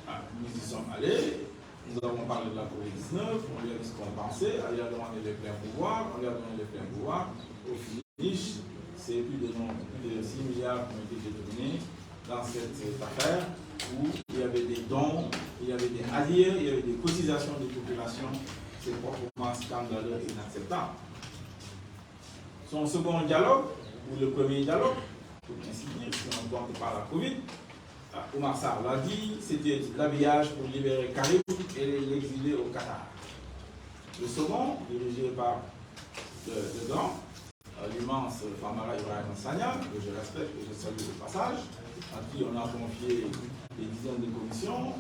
Nous y sommes allés, nous avons parlé de la Covid-19, on lui a dit ce qu'on pensait, on lui a demandé les pleins pouvoirs, on lui a donné les pleins pouvoirs. Au finish, c'est plus de 6 milliards qui ont été déterminés dans cette affaire. où il y avait des dons, il y avait des alliés, il y avait des cotisations des populations. C'est proprement scandaleux et inacceptable. Son second dialogue, ou le premier dialogue, pour ainsi dire, si on ne compte pas la Covid, Oumar Sarr l'a dit, c'était l'habillage pour libérer Karim et l'exiler au Qatar. Le second, dirigé par l'immense Famara Ibrahim Sagna, que je respecte et je salue au passage, à qui on a confié des dizaines de commissions.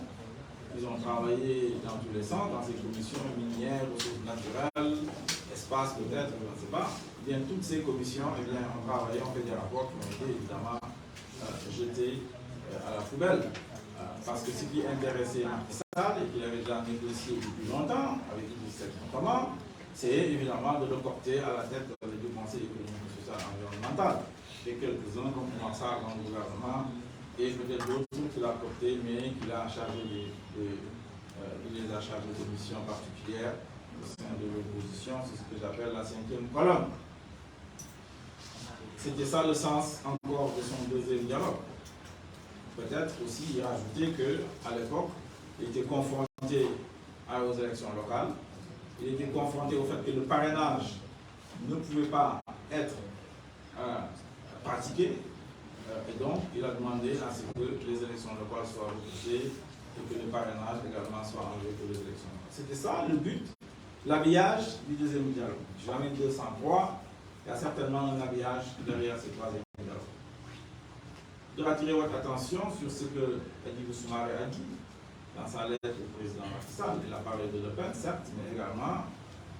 Ils ont travaillé dans tous les sens, dans ces commissions minières, ressources naturelles, espace peut-être, je ne sais pas. Eh bien, toutes ces commissions, eh bien, ont travaillé, ont fait des rapports qui ont été évidemment jetés à la poubelle. Parce que ce qui intéressait Macky Sall, et qu'il avait déjà négocié depuis longtemps avec Idriss notamment, c'est évidemment de le porter à la tête du Conseil économique, social et environnemental. Et quelques-uns, comme Oumar Sarr dans le gouvernement, et peut-être d'autres qu'il a porté, mais qu'il a chargé il les a chargés de missions particulières au sein de l'opposition. C'est ce que j'appelle la 5e colonne. C'était ça le sens encore de son deuxième dialogue. Peut-être aussi y rajouter qu'à l'époque, il était confronté aux élections locales, il était confronté au fait que le parrainage ne pouvait pas être pratiqué, et donc il a demandé à ce que les élections locales soient repoussées et que le parrainage également soit enlevé pour les élections locales. C'était ça le but, l'habillage du deuxième dialogue. Jamais 203, il y a certainement un habillage derrière ce troisième dialogue. Je vais attirer votre attention sur ce que Hadjibou Soumaré a dit dans sa lettre au président Macky Sall. Il a parlé de Le Pen, certes, mais également,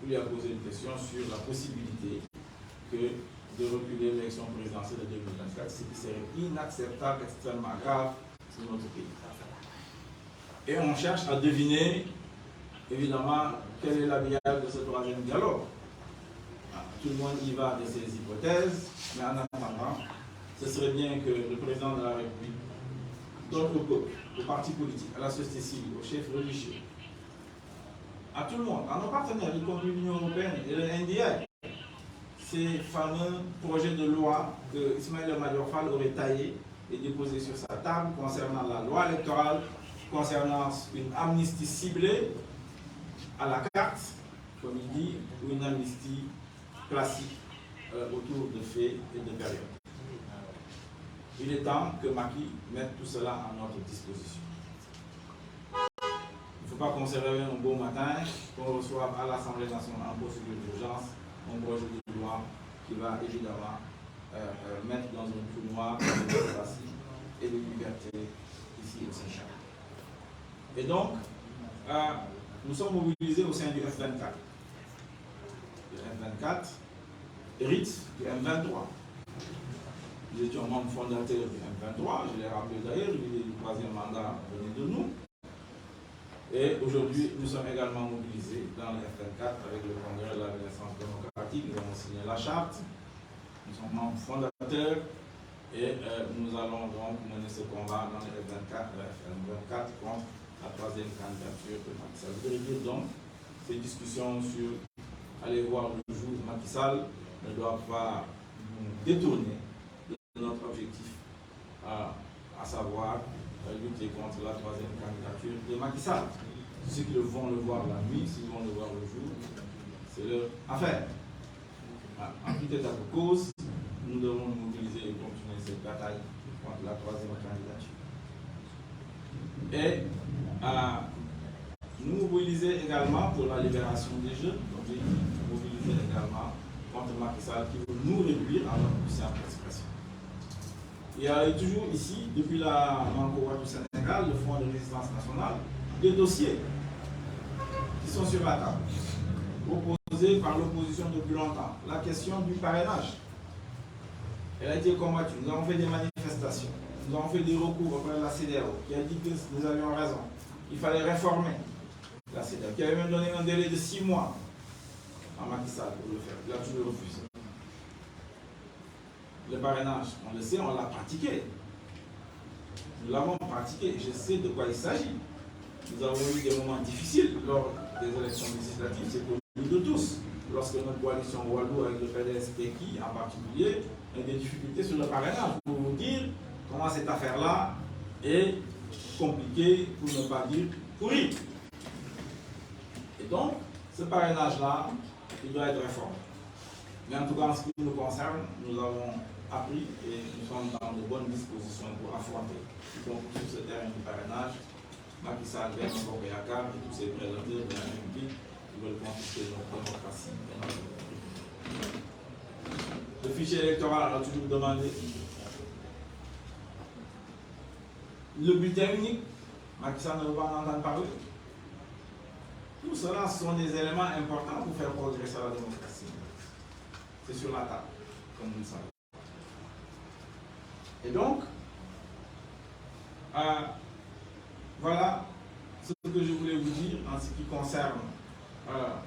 il lui a posé une question sur la possibilité de reculer l'élection présidentielle de 2024, ce qui serait inacceptable, extrêmement grave pour notre pays. Et on cherche à deviner, évidemment, quel est l'habillage de ce troisième dialogue. Tout le monde y va de ses hypothèses, mais en attendant, ce serait bien que le président de la République donne au peuple, aux partis politiques, à la société civile, aux chefs religieux, à tout le monde, à nos partenaires, y compris l'Union européenne et le NDI, ces fameux projets de loi que Ismaël Madior Fall aurait taillé et déposé sur sa table concernant la loi électorale, concernant une amnistie ciblée à la carte, comme il dit, ou une amnistie classique autour de faits et de périodes. Il est temps que Macky mette tout cela à notre disposition. Il ne faut pas qu'on se réveille un beau matin, qu'on reçoive à l'Assemblée nationale en procédure d'urgence un projet de loi qui va évidemment mettre dans un trou noir la démocratie et les libertés ici au Sénégal. Et donc, nous sommes mobilisés au sein du F24. Le F24 hérite du M23. Nous étions membres fondateurs du M23, je l'ai rappelé d'ailleurs, l'idée du troisième mandat venait de nous. Et aujourd'hui, nous sommes également mobilisés dans le F24 avec le Congrès de la Renaissance démocratique. Nous avons signé la charte, nous sommes membres fondateurs et nous allons donc mener ce combat dans le F24 et le F24 contre la troisième candidature de Macky Sall. Je veux dire donc, ces discussions sur aller voir le jour de Macky Sall ne doivent pas nous détourner de notre objectif, à savoir lutter contre la troisième candidature de Macky Sall. Ceux qui vont le voir la nuit, s'ils vont le voir le jour, c'est leur affaire. En tout état de cause, nous devons nous mobiliser et continuer cette bataille contre la troisième candidature. Et nous mobiliser également pour la libération des jeunes, donc nous mobiliser également contre Macky Sall qui veut nous réduire à notre puissance d'expression. Il y a toujours ici, depuis la Mancoa du Sénégal, le Front de résistance nationale, des dossiers qui sont sur la table, proposés par l'opposition depuis longtemps. La question du parrainage, elle a été combattue. Nous avons fait des manifestations, nous avons fait des recours auprès de la CEDEAO, qui a dit que nous avions raison. Il fallait réformer la CEDEAO, qui avait même donné un délai de 6 mois à Macky Sall pour le faire. Il a toujours refusé. Le parrainage, on le sait, on l'a pratiqué. Nous l'avons pratiqué et je sais de quoi il s'agit. Nous avons eu des moments difficiles lors des élections législatives, c'est connu de tous. Lorsque notre coalition Walou avec le PDS-PECI en particulier a des difficultés sur le parrainage. Pour vous dire comment cette affaire-là est compliqué, pour ne pas dire pourri. Et donc, ce parrainage-là, il doit être réformé. Mais en tout cas, en ce qui nous concerne, nous avons appris et nous sommes dans de bonnes dispositions pour affronter, donc sur ce terrain du parrainage, Macky Sall, Benno Bokk Yakaar et tous ces prédateurs de la République qui veulent confisquer notre démocratie et notre République. Le fichier électoral a toujours demandé le bulletin unique. Macky Sall ne veut pas en entendre parler. Tout cela, ce sont des éléments importants pour faire progresser la démocratie. C'est sur la table, comme vous le savez. Et donc, voilà ce que je voulais vous dire en ce qui concerne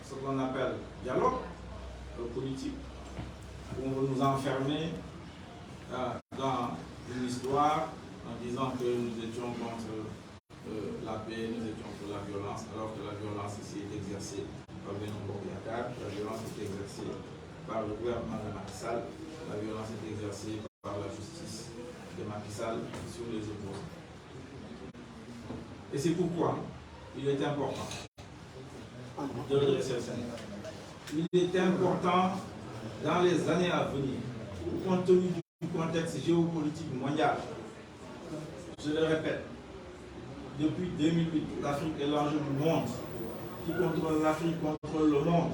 ce qu'on appelle dialogue politique, où on veut nous enfermer dans une histoire en disant que nous étions contre la paix, nous étions pour la violence, alors que la violence ici est exercée par Benno Bokk Yakaar, la violence est exercée par le gouvernement de Macky Sall, la violence est exercée par la justice de Macky Sall sur les opposants. Et c'est pourquoi il est important de redresser le Sénégal. Il est important dans les années à venir, compte tenu du contexte géopolitique mondial. Je le répète, depuis 2008, l'Afrique est l'enjeu du monde. Qui contrôle l'Afrique contrôle le monde.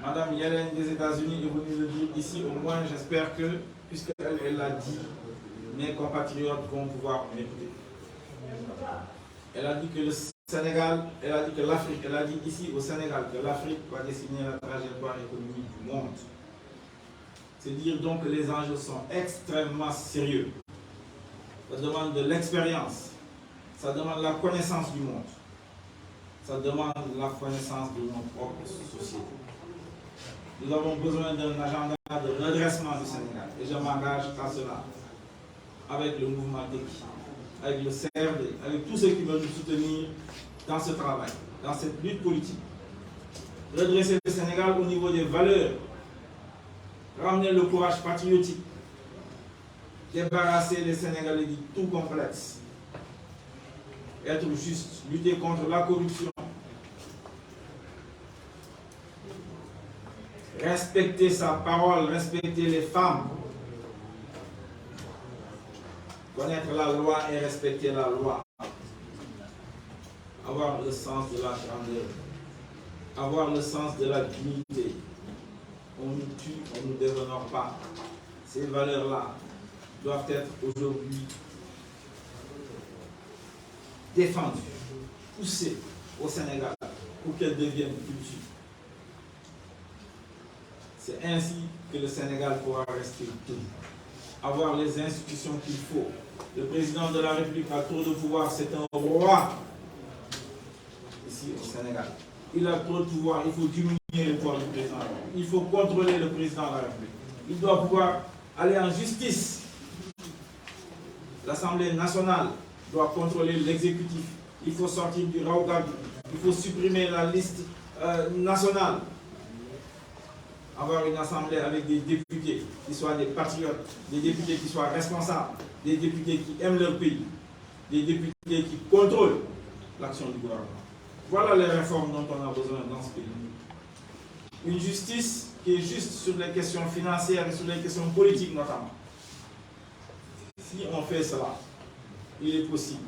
Madame Yellen des États-Unis est venue le dire ici, au moins j'espère que, puisqu'elle l'a dit, mes compatriotes vont pouvoir m'écouter. Elle a dit que le Sénégal, elle a dit que l'Afrique, elle a dit ici au Sénégal que l'Afrique va dessiner la trajectoire économique du monde. C'est dire donc que les enjeux sont extrêmement sérieux. Ça demande de l'expérience, ça demande la connaissance du monde, ça demande la connaissance de nos propres sociétés. Nous avons besoin d'un agenda de redressement du Sénégal et je m'engage à cela avec le mouvement TECI, avec le CRD, avec tous ceux qui veulent nous soutenir dans ce travail, dans cette lutte politique. Redresser le Sénégal au niveau des valeurs, ramener le courage patriotique, débarrasser les Sénégalais de tout complexe, être juste, lutter contre la corruption, respecter sa parole, respecter les femmes, connaître la loi et respecter la loi, avoir le sens de la grandeur, avoir le sens de la dignité. On nous tue, on ne nous déshonore pas. Ces valeurs-là doivent être aujourd'hui défendues, poussées au Sénégal pour qu'elles deviennent culture. C'est ainsi que le Sénégal pourra rester debout, avoir les institutions qu'il faut. Le président de la République a trop de pouvoir, c'est un roi ici au Sénégal. Il a trop de pouvoir, il faut diminuer le pouvoir du président. Il faut contrôler le président de la République. Il doit pouvoir aller en justice. L'Assemblée nationale doit contrôler l'exécutif. Il faut sortir du Raougabi. Il faut supprimer la liste nationale. Avoir une assemblée avec des députés qui soient des patriotes, des députés qui soient responsables, des députés qui aiment leur pays, des députés qui contrôlent l'action du gouvernement. Voilà les réformes dont on a besoin dans ce pays. Une justice qui est juste sur les questions financières et sur les questions politiques notamment. Si on fait cela, il est possible,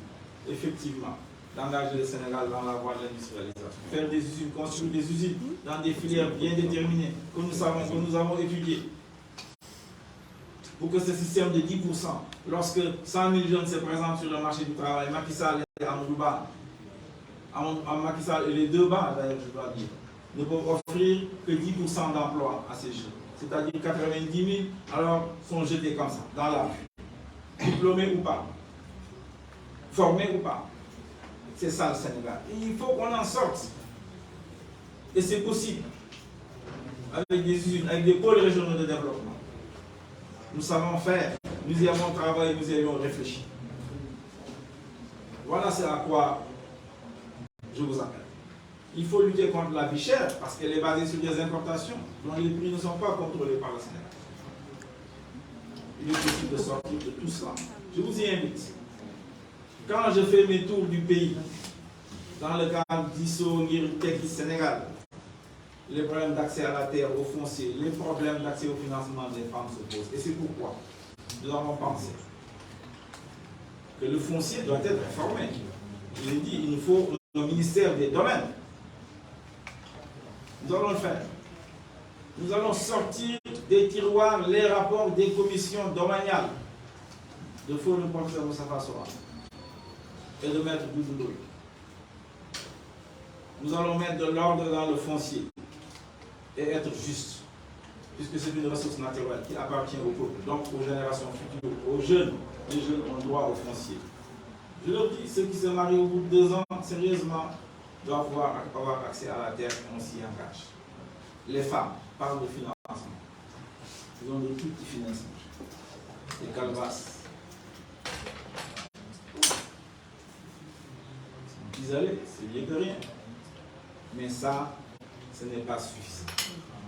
effectivement, d'engager le Sénégal dans la voie de l'industrialisation. Faire des usines, construire des usines dans des filières bien déterminées que nous savons, que nous avons étudiées. Pour que ce système de 10%, lorsque 100 000 jeunes se présentent sur le marché du travail, Macky Sall et Amadou Ba, Macky Sall et les deux bas d'ailleurs je dois dire, ne peuvent offrir que 10% d'emploi à ces jeunes. C'est-à-dire 90 000 alors sont jetés comme ça, dans la rue. Diplômés ou pas, formés ou pas. C'est ça le Sénégal. Et il faut qu'on en sorte. Et c'est possible. Avec des usines, avec des pôles régionaux de développement. Nous savons faire, nous y avons travaillé, nous y avons réfléchi. Voilà c'est à quoi je vous appelle. Il faut lutter contre la vie chère parce qu'elle est basée sur des importations dont les prix ne sont pas contrôlés par le Sénégal. Il est possible de sortir de tout cela. Je vous y invite. Quand je fais mes tours du pays, dans le cadre d'ISO, Teki, Sénégal, les problèmes d'accès à la terre, au foncier, les problèmes d'accès au financement des femmes se posent. Et c'est pourquoi nous avons pensé que le foncier doit être réformé. Je l'ai dit, il nous faut un ministère des domaines. Nous allons le faire. Nous allons sortir des tiroirs les rapports des commissions domaniales de feu le professeur Moustapha Sora et de mettre Doudou Ndoye. Nous allons mettre de l'ordre dans le foncier et être juste, puisque c'est une ressource naturelle qui appartient au peuple, donc aux générations futures, aux jeunes. Les jeunes ont droit au foncier. Je leur dis, ceux qui se marient au bout de 2 ans, sérieusement, doivent avoir accès à la terre, on s'y engage. Les femmes parlent de financement. Ils ont de tout qui financent. Les calvasses. Ils allaient, c'est mieux que rien. Mais ça, ce n'est pas suffisant.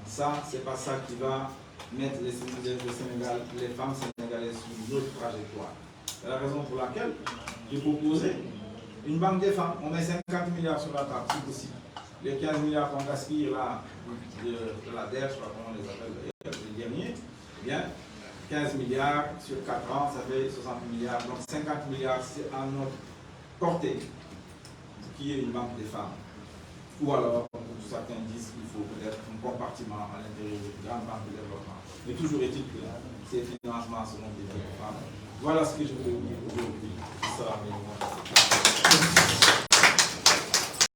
Ça, c'est pas ça qui va mettre les Sénégal, les femmes sénégalaises sur une autre trajectoire. C'est la raison pour laquelle j'ai proposé une banque des femmes. On met 50 milliards sur la table, si possible. Les 15 milliards qu'on gaspille là, de la DER, je crois comment on les appelle les derniers, eh bien, 15 milliards sur 4 ans, ça fait 60 milliards. Donc 50 milliards, c'est à notre portée, qui est une banque des femmes. Ou alors, certains disent qu'il faut peut-être un compartiment à l'intérieur d'une grande banque de développement. Mais toujours est-il que ces financements seront dédiés aux femmes. Voilà ce que je voulais vous dire aujourd'hui. Ça sera